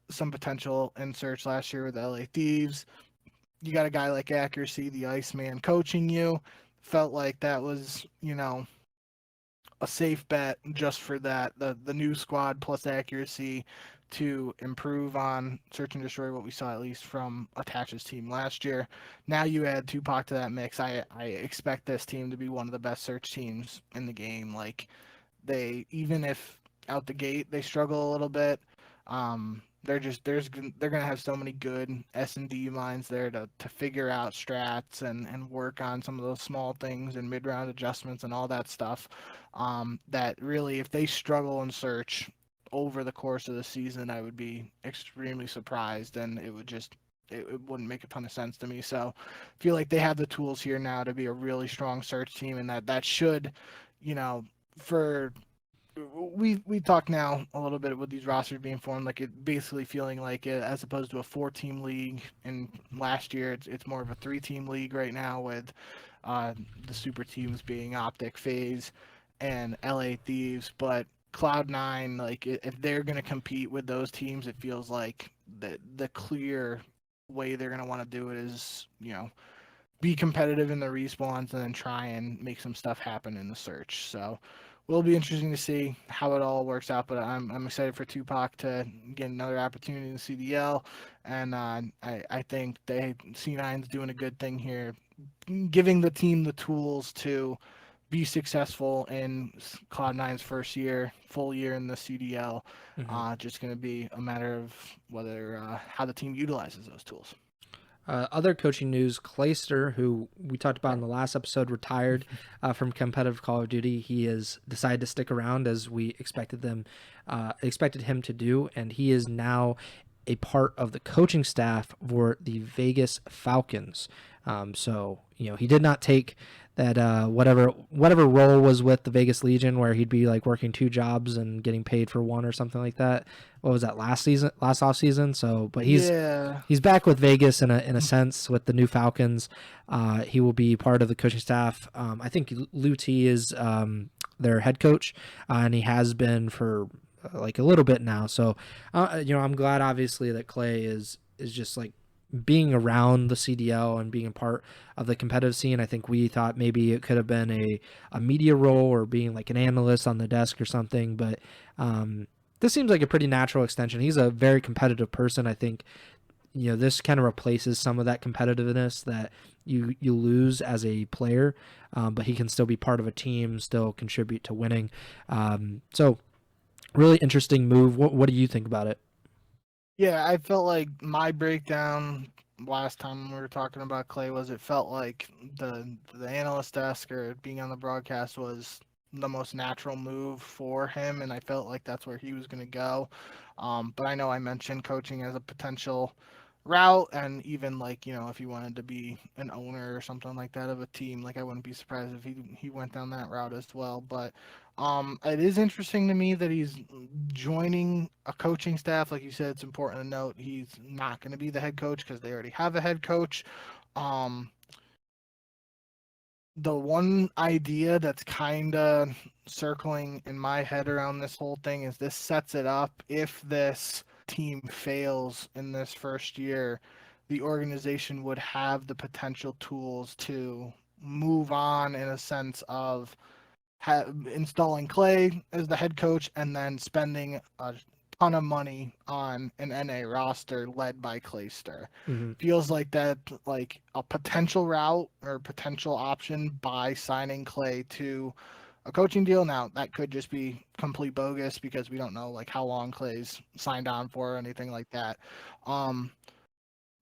some potential in search last year with the LA Thieves. You got a guy like Accuracy, the Iceman, coaching you. Felt like that was, a safe bet just for that. The new squad plus Accuracy to improve on search and destroy, what we saw at least from Attach's team last year. Now you add Tupac to that mix. I expect this team to be one of the best search teams in the game. Like, they, even if out the gate they struggle a little bit, they're gonna have so many good S&D minds there to figure out strats and work on some of those small things and mid round adjustments and all that stuff. That really, if they struggle in search over the course of the season, I would be extremely surprised, and it wouldn't make a ton of sense to me. So I feel like they have the tools here now to be a really strong search team, and that should, for we talked now a little bit with these rosters being formed, like it basically feeling like it, as opposed to a 4-team league. And last year, it's more of a 3-team league right now, with the super teams being Optic, Phase, and LA Thieves. But Cloud9, like, if they're gonna compete with those teams, it feels like the clear way they're gonna want to do it is, be competitive in the respawns and then try and make some stuff happen in the search. So will be interesting to see how it all works out. But I'm excited for Tupac to get another opportunity in the CDL, and I think C9's doing a good thing here, giving the team the tools to be successful in Cloud9's first year, full year in the CDL.
Mm-hmm.
Just going to be a matter of whether how the team utilizes those tools.
Other coaching news: Clayster, who we talked about in the last episode, retired from competitive Call of Duty. He has decided to stick around, as we expected him to do, and he is now a part of the coaching staff for the Vegas Falcons. So he did not take that whatever role was with the Vegas Legion, where he'd be like working 2 jobs and getting paid for one or something like that. What was that, last off season? So, but he's back with Vegas in a sense with the new Falcons. He will be part of the coaching staff. I think Lou T is their head coach, and he has been for like a little bit now. So, I'm glad, obviously, that Clay is just like being around the CDL and being a part of the competitive scene. I think we thought maybe it could have been a media role or being like an analyst on the desk or something, but this seems like a pretty natural extension. He's a very competitive person. I think this kind of replaces some of that competitiveness that you lose as a player, but he can still be part of a team, still contribute to winning. So really interesting move. What do you think about it?
Yeah, I felt like my breakdown last time we were talking about Clay was, it felt like the analyst desk or being on the broadcast was the most natural move for him, and I felt like that's where he was going to go. But I know I mentioned coaching as a potential route, and even, like, if he wanted to be an owner or something like that of a team, like, I wouldn't be surprised if he went down that route as well. But it is interesting to me that he's joining a coaching staff. Like you said, it's important to note he's not going to be the head coach because they already have a head coach. Um, the one idea that's kind of circling in my head around this whole thing is, this sets it up, if this team fails in this first year, the organization would have the potential tools to move on, in a sense of installing Clay as the head coach and then spending a ton of money on an NA roster led by Clayster.
Mm-hmm.
Feels like that, like a potential route or potential option by signing Clay to a coaching deal. Now, that could just be complete bogus because we don't know, like, how long Clay's signed on for or anything like that.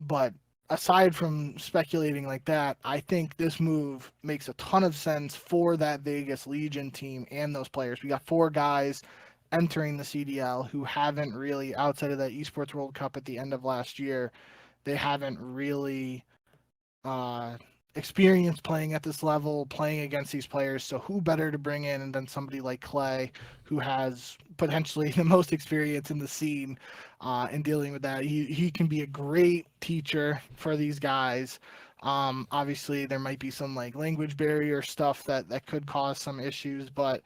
But aside from speculating like that, I think this move makes a ton of sense for that Vegas Legion team and those players. We got 4 guys entering the CDL who haven't really, outside of that Esports World Cup at the end of last year, they haven't really experience playing at this level, playing against these players. So who better to bring in than somebody like Clay, who has potentially the most experience in the scene in dealing with that. He can be a great teacher for these guys. Obviously, there might be some like language barrier stuff that could cause some issues, but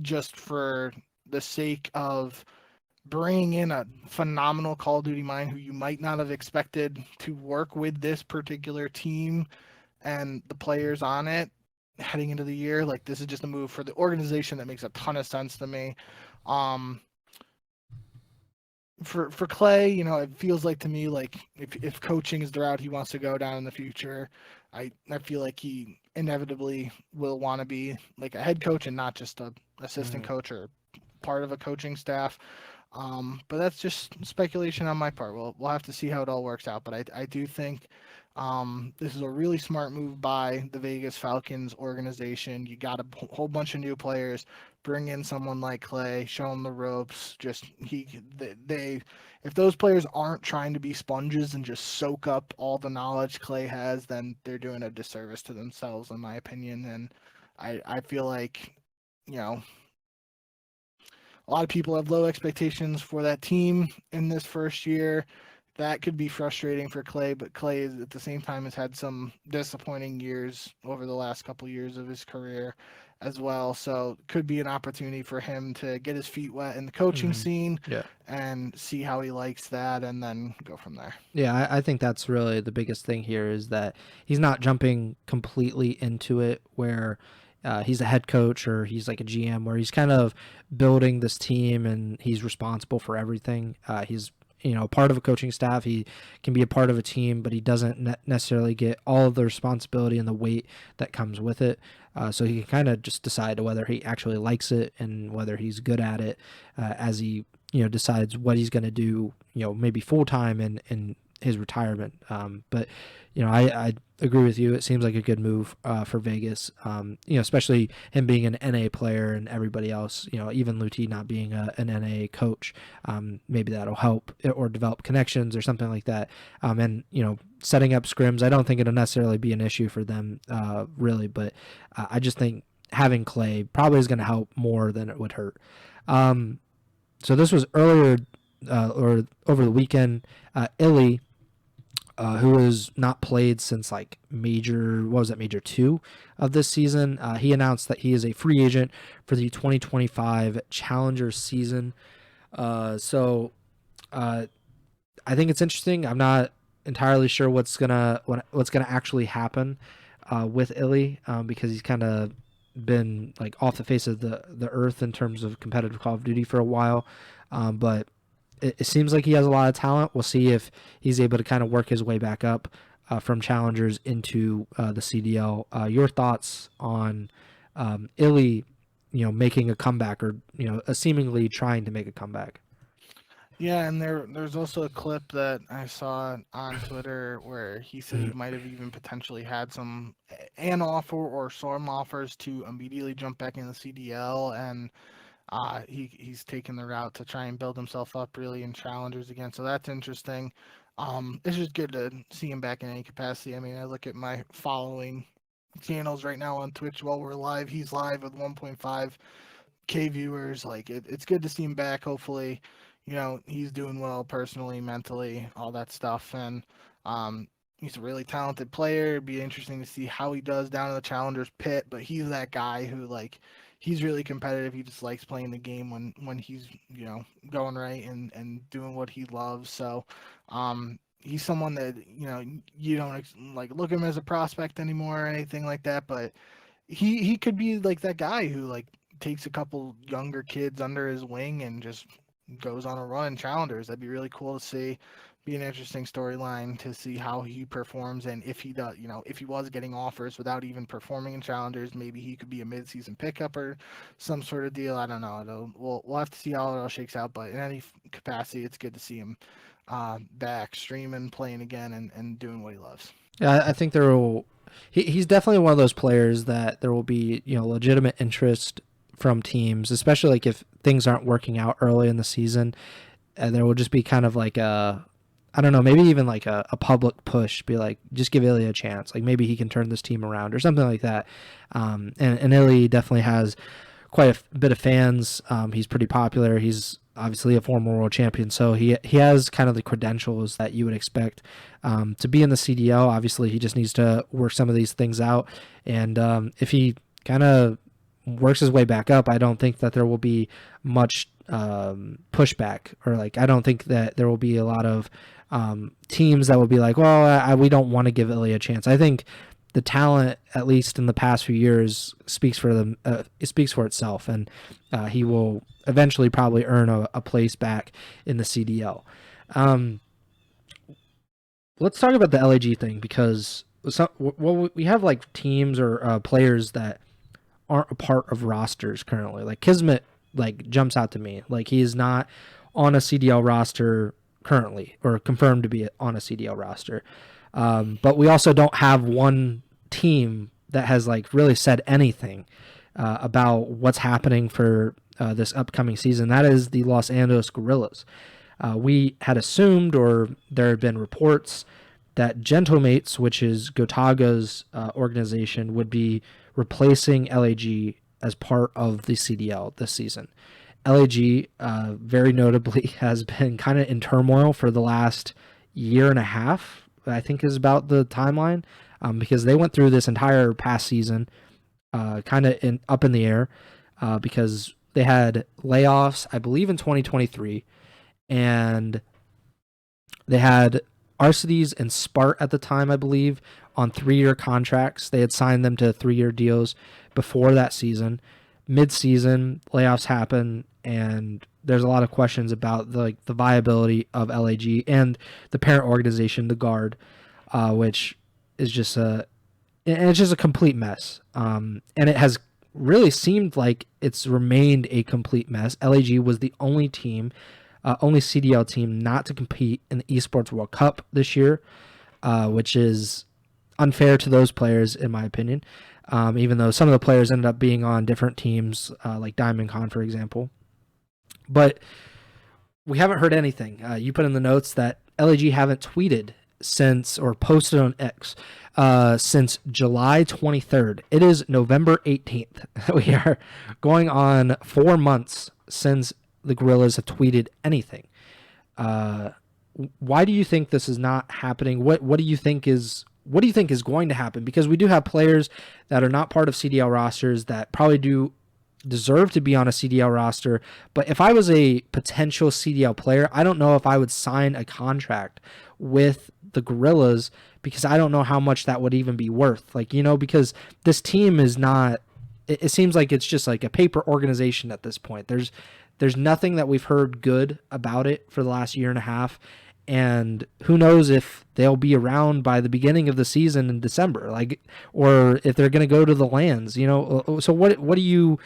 just for the sake of bringing in a phenomenal Call of Duty mind who you might not have expected to work with this particular team and the players on it heading into the year. Like, this is just a move for the organization that makes a ton of sense to me. Um, for Clay, it feels like to me like if coaching is the route he wants to go down in the future, I feel like he inevitably will want to be like a head coach and not just a assistant coach or part of a coaching staff. But that's just speculation on my part. We'll have to see how it all works out. But I do think this is a really smart move by the Vegas Falcons organization. You got a whole bunch of new players. Bring in someone like Clay, show him the ropes. If those players aren't trying to be sponges and just soak up all the knowledge Clay has, then they're doing a disservice to themselves, in my opinion. And I feel like, a lot of people have low expectations for that team in this first year. That could be frustrating for Clay, but Clay is, at the same time, has had some disappointing years over the last couple years of his career as well. So could be an opportunity for him to get his feet wet in the coaching scene and see how he likes that and then go from there.
Yeah, I think that's really the biggest thing here is that he's not jumping completely into it where he's a head coach or he's like a GM where he's kind of building this team and he's responsible for everything. He's part of a coaching staff. He can be a part of a team, but he doesn't necessarily get all of the responsibility and the weight that comes with it. So he can kind of just decide whether he actually likes it and whether he's good at it as he decides what he's going to do, maybe full time in his retirement. But I agree with you. It seems like a good move for Vegas. Especially him being an NA player and everybody else. Even Luti not being an NA coach. Maybe that'll help or develop connections or something like that. And setting up scrims, I don't think it'll necessarily be an issue for them really. But I just think having Clay probably is going to help more than it would hurt. So this was earlier or over the weekend. Illy, who has not played since like major 2 of this season. He announced that he is a free agent for the 2025 Challengers season. So I think it's interesting. I'm not entirely sure what's gonna actually happen with Illy because he's kind of been like off the face of the earth in terms of competitive Call of Duty for a while. But it seems like he has a lot of talent. We'll see if he's able to kind of work his way back up from Challengers into the CDL. Your thoughts on Illy, making a comeback or seemingly trying to make a comeback?
Yeah, and there's also a clip that I saw on Twitter where he said he might have even potentially had an offer or some offers to immediately jump back in the CDL, and he's taken the route to try and build himself up really in Challengers again. So that's interesting. It's just good to see him back in any capacity. I mean, I look at my following channels right now on Twitch while we're live. He's live with 1.5K viewers. Like it's good to see him back. Hopefully, he's doing well personally, mentally, all that stuff. And he's a really talented player. It'd be interesting to see how he does down in the Challengers pit. But he's that guy who he's really competitive. He just likes playing the game when he's going right and doing what he loves. So he's someone that you don't look at him as a prospect anymore or anything like that. But he could be like that guy who takes a couple younger kids under his wing and just goes on a run in Challengers. That'd be really cool to see. Be an interesting storyline to see how he performs, and if he does, if he was getting offers without even performing in Challengers, maybe he could be a mid-season pickup or some sort of deal. I don't know. We'll have to see how it all shakes out. But in any capacity, it's good to see him back streaming, playing again, and doing what he loves.
Yeah, I think he's definitely one of those players that there will be legitimate interest from teams, especially if things aren't working out early in the season, and there will just be kind of like a I don't know, maybe even like a public push, be like, just give Ilya a chance. Like maybe he can turn this team around or something like that. And Ilya definitely has quite a bit of fans. He's pretty popular. He's obviously a former world champion, so he has kind of the credentials that you would expect to be in the CDL. Obviously, he just needs to work some of these things out, and if he kind of works his way back up, I don't think that there will be much pushback, or like I don't think that there will be a lot of teams that will be like, well, we don't want to give Ilya a chance. I think the talent, at least in the past few years, speaks for them. It speaks for itself, and he will eventually probably earn a place back in the CDL. Let's talk about the LAG thing, because we have like teams or players that aren't a part of rosters currently. Like Kismet, like jumps out to me. Like he is not on a CDL roster currently, or confirmed to be on a CDL roster. But we also don't have one team that has like really said anything about what's happening for this upcoming season. That is the Los Angeles Gorillas. We had assumed, or there had been reports, that Gentlemates, which is Gotaga's organization, would be replacing LAG as part of the CDL this season. LAG, very notably, has been kind of in turmoil for the last year and a half, I think is about the timeline, because they went through this entire past season kind of up in the air because they had layoffs, I believe, in 2023, and they had Arcides and Spart at the time, I believe, on 3-year contracts. They had signed them to 3-year deals before that season. Mid-season, layoffs happen, and there's a lot of questions about the viability of LAG and the parent organization, the Guard, which is just it's just a complete mess. And it has really seemed like it's remained a complete mess. LAG was the only team, only CDL team not to compete in the Esports World Cup this year, which is unfair to those players, in my opinion, even though some of the players ended up being on different teams, like Diamond Con, for example. But we haven't heard anything. You put in the notes that LAG haven't tweeted since, or posted on X, since July 23rd. It is November 18th. We are going on 4 months since the Gorillas have tweeted anything. Why do you think this is not happening? What do you think is going to happen? Because we do have players that are not part of CDL rosters that probably do deserve to be on a CDL roster. But if I was a potential CDL player, I don't know if I would sign a contract with the Gorillas, because I don't know how much that would even be worth. Like, because this team is not, it seems like it's just like a paper organization at this point. There's nothing that we've heard good about it for the last year and a half. And who knows if they'll be around by the beginning of the season in December, like, or if they're going to go to the lands, So what do you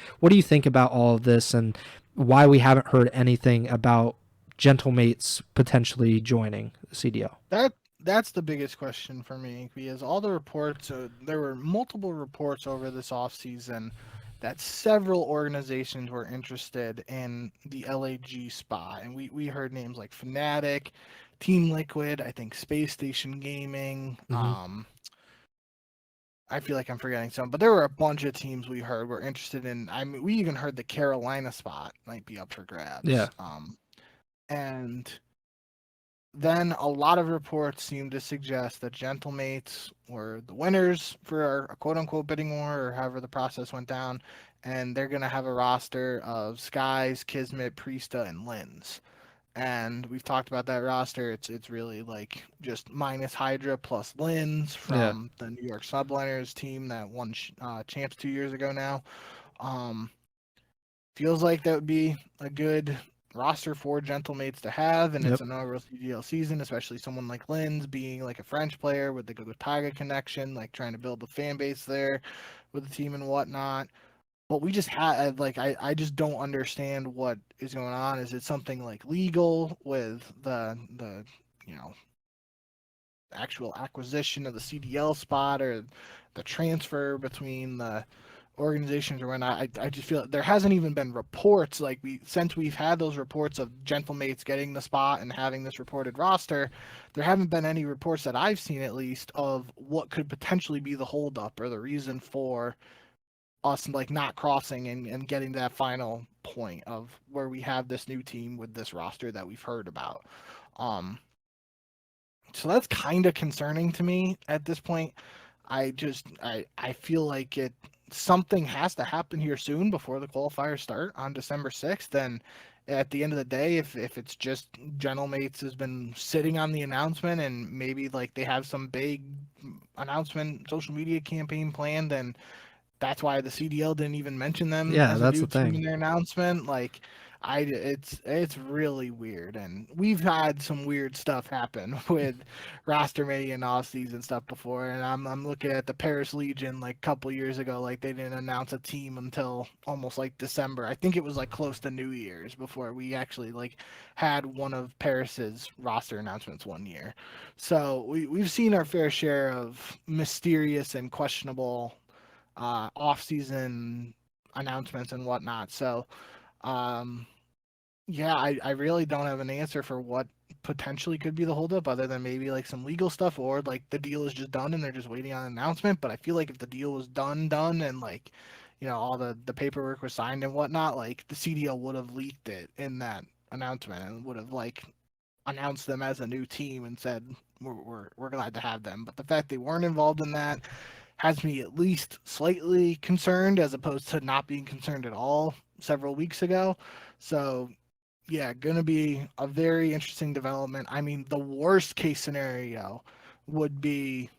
think about all of this, and why we haven't heard anything about Gentlemates potentially joining the CDL?
That's the biggest question for me, because all the reports, there were multiple reports over this offseason that several organizations were interested in the LAG spot. And we heard names like Fnatic, Team Liquid, I think Space Station Gaming.
Mm-hmm.
I feel like I'm forgetting some, but there were a bunch of teams we heard were interested in. I mean, we even heard the Carolina spot might be up for grabs.
Yeah.
And then a lot of reports seem to suggest that Gentlemates were the winners for a quote-unquote bidding war, or however the process went down, and they're going to have a roster of Skies, Kismet, Priesta, and Lins. And we've talked about that roster. It's really like just minus Hydra plus Lins from the New York Subliners team that won champs 2 years ago now. Feels like that would be a good roster for Gentlemates to have, and it's an inaugural CDL season, especially someone like Lins being like a French player with the Gotaga connection, like trying to build the fan base there with the team and whatnot. But we just had I just don't understand what is going on. Is it something like legal with the actual acquisition of the CDL spot, or the transfer between the organizations or whatnot, I just feel there hasn't even been reports like since we've had those reports of Gentlemates getting the spot and having this reported roster, there haven't been any reports that I've seen at least of what could potentially be the holdup or the reason for us like not crossing and getting to that final point of where we have this new team with this roster that we've heard about. Um, so that's kind of concerning to me at this point. I feel like something has to happen here soon before the qualifiers start on December 6th. And at the end of the day, if it's just Gentlemates has been sitting on the announcement and maybe like they have some big announcement social media campaign planned, then that's why the CDL didn't even mention them
Yeah,
as a
that's
new
the
team in
thing.
their announcement. Like, it's really weird, and we've had some weird stuff happen with roster media and off season stuff before. And I'm looking at the Paris Legion like a couple years ago, like they didn't announce a team until almost like December. I think it was like close to New Year's before we actually like had one of Paris's roster announcements one year. So we've seen our fair share of mysterious and questionable off-season announcements and whatnot. So, um, yeah, I really don't have an answer for what potentially could be the holdup other than maybe like some legal stuff or like the deal is just done and they're just waiting on an announcement. But I feel like if the deal was done and like, all the paperwork was signed and whatnot, like the CDL would have leaked it in that announcement and would have like announced them as a new team and said we're glad to have them. But the fact they weren't involved in that has me at least slightly concerned as opposed to not being concerned at all several weeks ago. So, yeah, going to be a very interesting development. I mean, the worst case scenario would be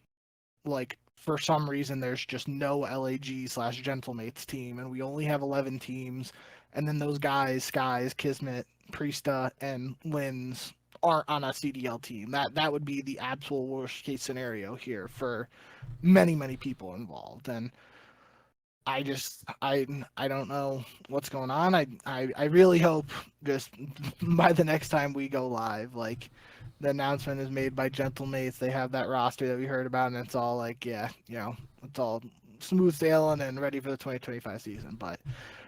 like for some reason there's just no LAG/slash Gentlemates team and we only have 11 teams. And then those guys, Skies, Kismet, Priesta, and Lins aren't on a CDL team. That would be the absolute worst case scenario here for many people involved. And I don't know what's going on. I really hope just by the next time we go live, like the announcement is made by Gentlemates, they have that roster that we heard about, and it's all like, yeah, it's all smooth sailing and ready for the 2025 season. But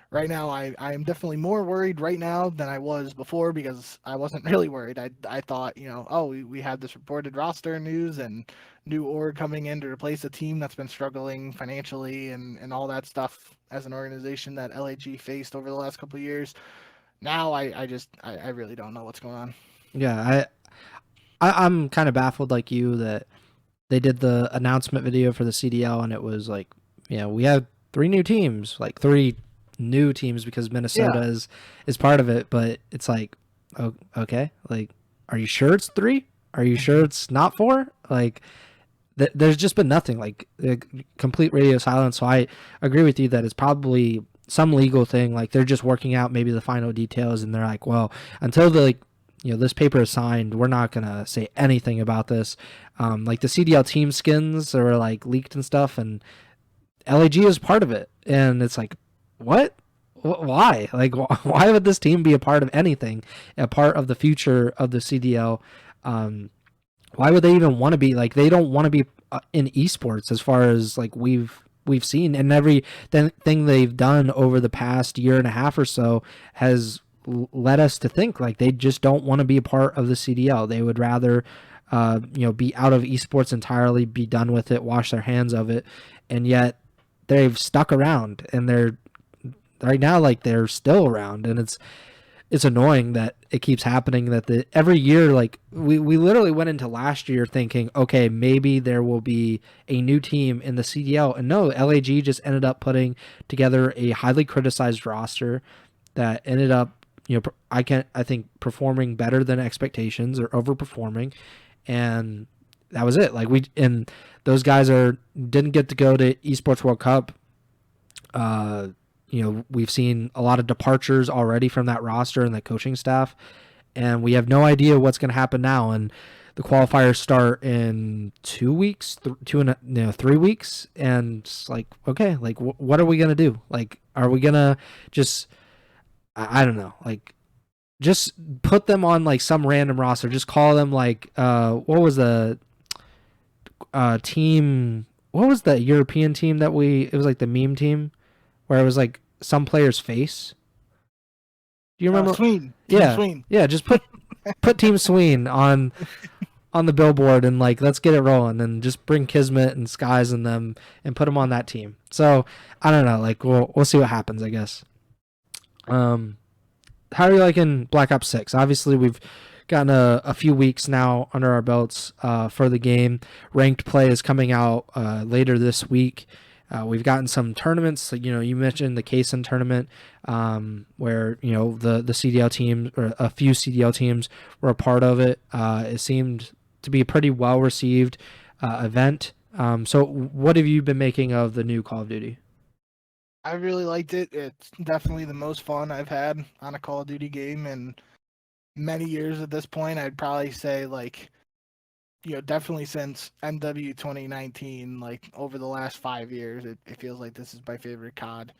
right now, I am definitely more worried right now than I was before because I wasn't really worried. I thought, oh, we had this reported roster news and new org coming in to replace a team that's been struggling financially and all that stuff as an organization that LAG faced over the last couple of years. Now I really don't know what's going on.
Yeah, I'm kind of baffled like you that they did the announcement video for the CDL and it was like, we have three new teams, like three new teams because Minnesota
Yeah.
is part of it, but it's like, oh, okay, like, are you sure it's three? Are you sure it's not four? Like, there's just been nothing, like complete radio silence. So I agree with you that it's probably some legal thing. Like they're just working out maybe the final details, and they're like, well, until the this paper is signed, we're not gonna say anything about this. Like the CDL team skins are like leaked and stuff, and LAG is part of it, and it's like, what? Why? Like, why would this team be a part of anything? A part of the future of the CDL? Why would they even want to be like? They don't want to be in esports as far as like we've seen, and every thing they've done over the past year and a half or so has led us to think like they just don't want to be a part of the CDL. They would rather be out of esports entirely, be done with it, wash their hands of it, and yet they've stuck around, and they're right now like they're still around, and it's annoying that it keeps happening, that every year, like we literally went into last year thinking, okay, maybe there will be a new team in the CDL, and no, LAG just ended up putting together a highly criticized roster that ended up, I think performing better than expectations or overperforming, and that was it. Like and those guys didn't get to go to Esports World Cup. We've seen a lot of departures already from that roster and the coaching staff, and we have no idea what's going to happen now. And the qualifiers start in 2 weeks, 3 weeks, and it's like, okay, like what are we going to do? Like, are we going to just, I don't know, like just put them on like some random roster, just call them like, what was the team? What was the European team that it was like the meme team? where it was like some player's face. Do you remember?
Sween, Team
Yeah,
Sween.
yeah. Just put Team Sween on the billboard and like let's get it rolling and just bring Kismet and Skies and them and put them on that team. So I don't know. Like we'll see what happens. I guess. How are you liking Black Ops 6? Obviously, we've gotten a few weeks now under our belts for the game. Ranked play is coming out later this week. We've gotten some tournaments. You know, you mentioned the Kaysen tournament, where you know the CDL team or a few CDL teams were a part of it. It seemed to be a pretty well received event. So, what have you been making of the new Call of Duty?
I really liked it. It's definitely the most fun I've had on a Call of Duty game in many years at this point. I'd probably say like, definitely since MW 2019, like over the last 5 years, it feels like this is my favorite COD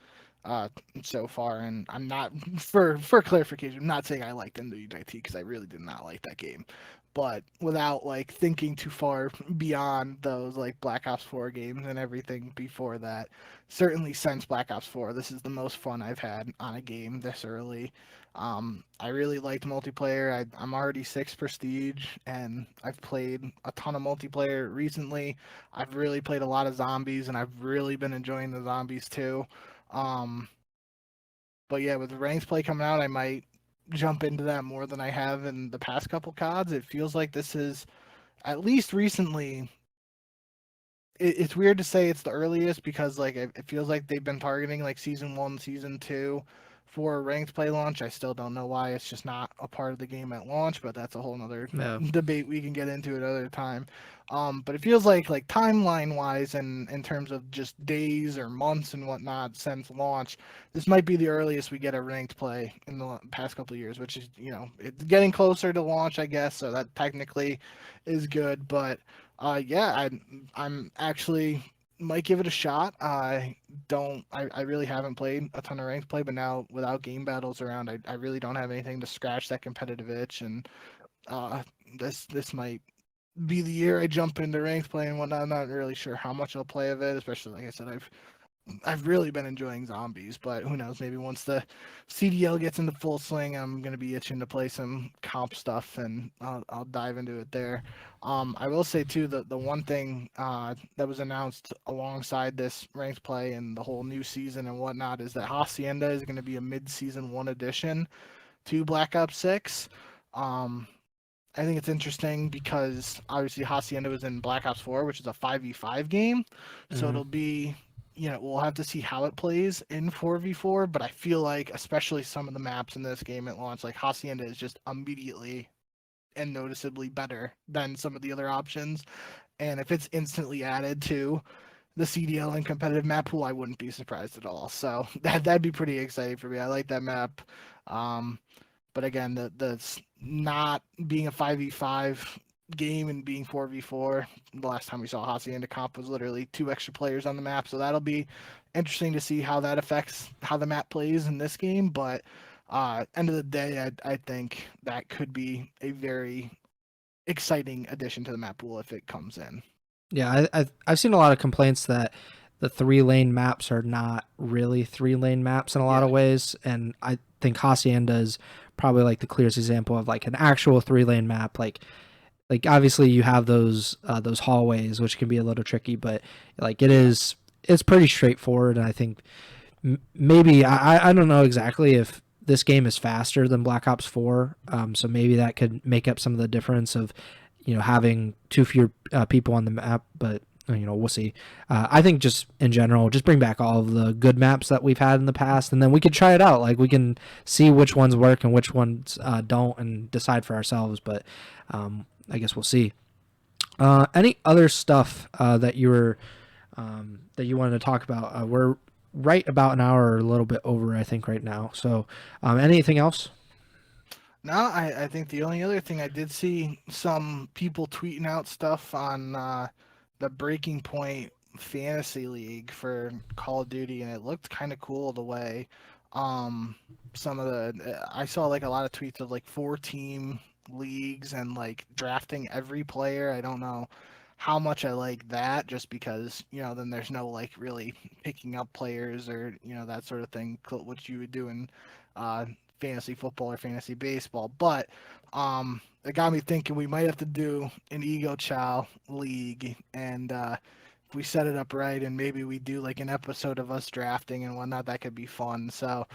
uh, so far. And I'm not, for clarification, I'm not saying I liked MW19 because I really did not like that game. But without like thinking too far beyond those like Black Ops 4 games and everything before that, certainly since Black Ops 4, this is the most fun I've had on a game this early. I really liked multiplayer. I'm already 6 prestige, and I've played a ton of multiplayer recently. I've really played a lot of zombies, and I've really been enjoying the zombies too. Um, but yeah, with ranked play coming out, I might jump into that more than I have in the past couple CODs. It feels like this is, at least recently, it's weird to say it's the earliest because like it feels like they've been targeting like season 1, season 2 for a ranked play launch. I still don't know why it's just not a part of the game at launch, but that's a whole nother
No.
debate we can get into another time. But it feels like timeline wise and in terms of just days or months and whatnot since launch, this might be the earliest we get a ranked play in the past couple of years, which is, it's getting closer to launch, I guess, so that technically is good. But yeah, I'm actually might give it a shot. I really haven't played a ton of ranked play, but now without game battles around, I really don't have anything to scratch that competitive itch, and uh, this might be the year I jump into ranked play and whatnot. I'm not really sure how much I'll play of it, especially like I said, I've really been enjoying zombies, but who knows? Maybe once the CDL gets into full swing, I'm gonna be itching to play some comp stuff, and I'll dive into it there. I will say too that the one thing that was announced alongside this ranked play and the whole new season and whatnot is that Hacienda is going to be a mid-season one addition to Black Ops 6. Um, I think it's interesting because obviously Hacienda was in Black Ops 4, which is a 5v5 game. So
Mm-hmm.
it'll be, we'll have to see how it plays in 4v4. But I feel like, especially some of the maps in this game at launch, like Hacienda is just immediately and noticeably better than some of the other options. And if it's instantly added to the CDL and competitive map pool, I wouldn't be surprised at all. So that'd be pretty exciting for me. I like that map. Um, but again, the not being a 5v5 game and being 4v4, the last time we saw Hacienda comp was literally 2 extra players on the map. So that'll be interesting to see how that affects how the map plays in this game. But end of the day, I think that could be a very exciting addition to the map pool if it comes in.
Yeah, I've seen a lot of complaints that the 3 lane maps are not really 3 lane maps in a lot
Yeah.
of ways, and I think Hacienda is probably like the clearest example of like an actual 3 lane map. Like obviously you have those hallways which can be a little tricky, but like
Yeah.
it's pretty straightforward, and I think maybe I don't know exactly if this game is faster than Black Ops 4, so maybe that could make up some of the difference of having too few people on the map, but we'll see. I think just in general, just bring back all of the good maps that we've had in the past, and then we can try it out. Like we can see which ones work and which ones don't, and decide for ourselves. But I guess we'll see. Any other stuff that you wanted to talk about? We're right about an hour or a little bit over, I think, right now. So, anything else?
No, I think the only other thing I did see some people tweeting out stuff on the Breaking Point Fantasy League for Call of Duty, and it looked kind of cool the way um, some of the I saw like a lot of tweets of like 4 team leagues and like drafting every player. I don't know how much I like that, just because, then there's no like really picking up players or, that sort of thing, which you would do in uh, fantasy football or fantasy baseball. But it got me thinking we might have to do an Ego Chow league, and if we set it up right and maybe we do like an episode of us drafting and whatnot, that could be fun. So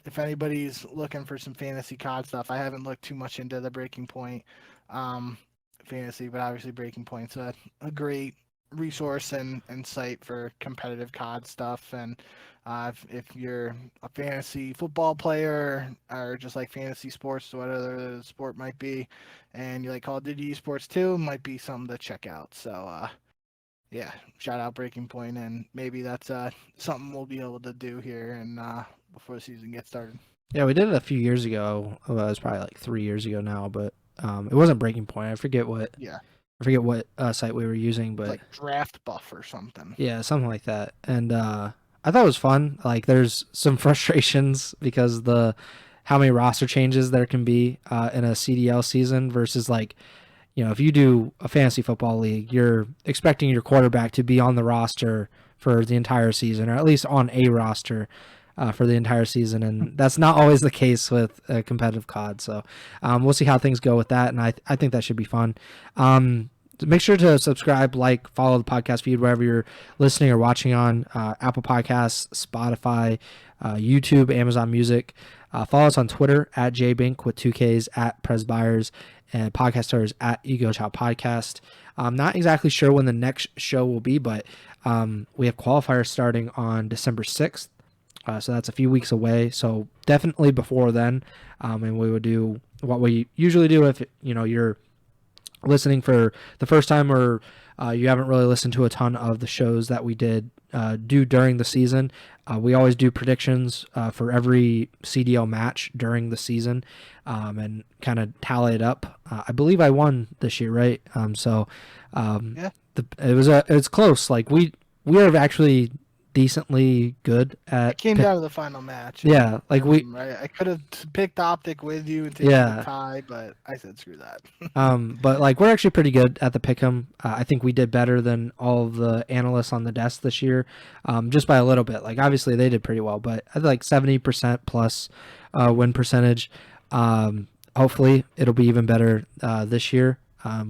if anybody's looking for some fantasy COD stuff, I haven't looked too much into the Breaking Point um, fantasy, but obviously Breaking Point's a great resource and site for competitive COD stuff. And if you're a fantasy football player or just like fantasy sports, whatever the sport might be, and you like Call of Duty esports too, might be something to check out. So yeah, shout out Breaking Point, and maybe that's something we'll be able to do here and before the season gets started.
Yeah, we did it a few years ago. Well, it was probably like 3 years ago now, but it wasn't Breaking Point.
Yeah,
I forget what site we were using,
it's
but
like Draft Buff or something.
yeah, something like that. And I thought it was fun. Like, there's some frustrations because the how many roster changes there can be in a CDL season versus like, if you do a fantasy football league, you're expecting your quarterback to be on the roster for the entire season, or at least on a roster for the entire season, and that's not always the case with a competitive COD. So we'll see how things go with that, and I think that should be fun. Make sure to subscribe, like, follow the podcast feed wherever you're listening or watching on Apple Podcasts, Spotify, YouTube, Amazon Music. Follow us on Twitter at jbink with 2Ks at Pres Byers, and podcast stars at Ego Chall Podcast. I'm not exactly sure when the next show will be, but we have qualifiers starting on December 6th. So that's a few weeks away. So definitely before then. And we would do what we usually do if you're listening for the first time, or you haven't really listened to a ton of the shows that we did do during the season. We always do predictions for every CDL match during the season, and kind of tally it up. I believe I won this year, right?
Yeah,
It was close. Like we are actually decently good
it
at
came down to the final match.
yeah, like we
I could have picked Optic with you and taken
yeah.
the tie, but I said screw that.
But like we're actually pretty good at the pick'em. I think we did better than all of the analysts on the desk this year, just by a little bit. Like obviously they did pretty well, but I think like 70% plus win percentage. Hopefully it'll be even better this year.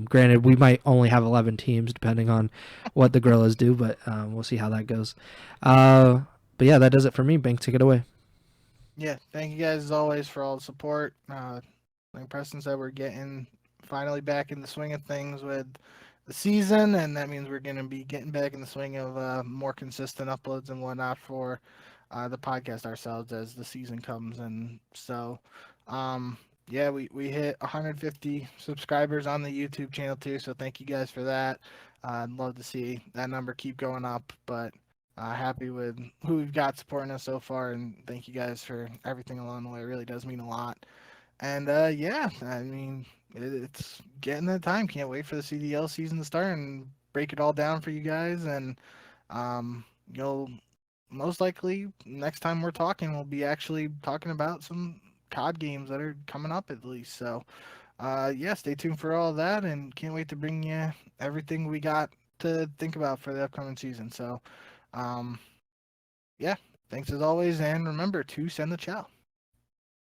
Granted, we might only have 11 teams depending on what the Gorillas do, but we'll see how that goes. But yeah, that does it for me. Bank, take it away.
Yeah, thank you guys as always for all the support. Like Preston said, we're getting finally back in the swing of things with the season, and that means we're going to be getting back in the swing of more consistent uploads and whatnot for the podcast ourselves as the season comes. And so, yeah, we hit 150 subscribers on the YouTube channel too, so thank you guys for that. I'd love to see that number keep going up, but happy with who we've got supporting us so far, and thank you guys for everything along the way. It really does mean a lot. And yeah, I mean, it's getting that time. Can't wait for the CDL season to start and break it all down for you guys. And you'll most likely next time we're talking, we'll be actually talking about some COD games that are coming up at least. So yeah, stay tuned for all of that, and can't wait to bring you everything we got to think about for the upcoming season. So yeah, thanks as always, and remember to send the chow.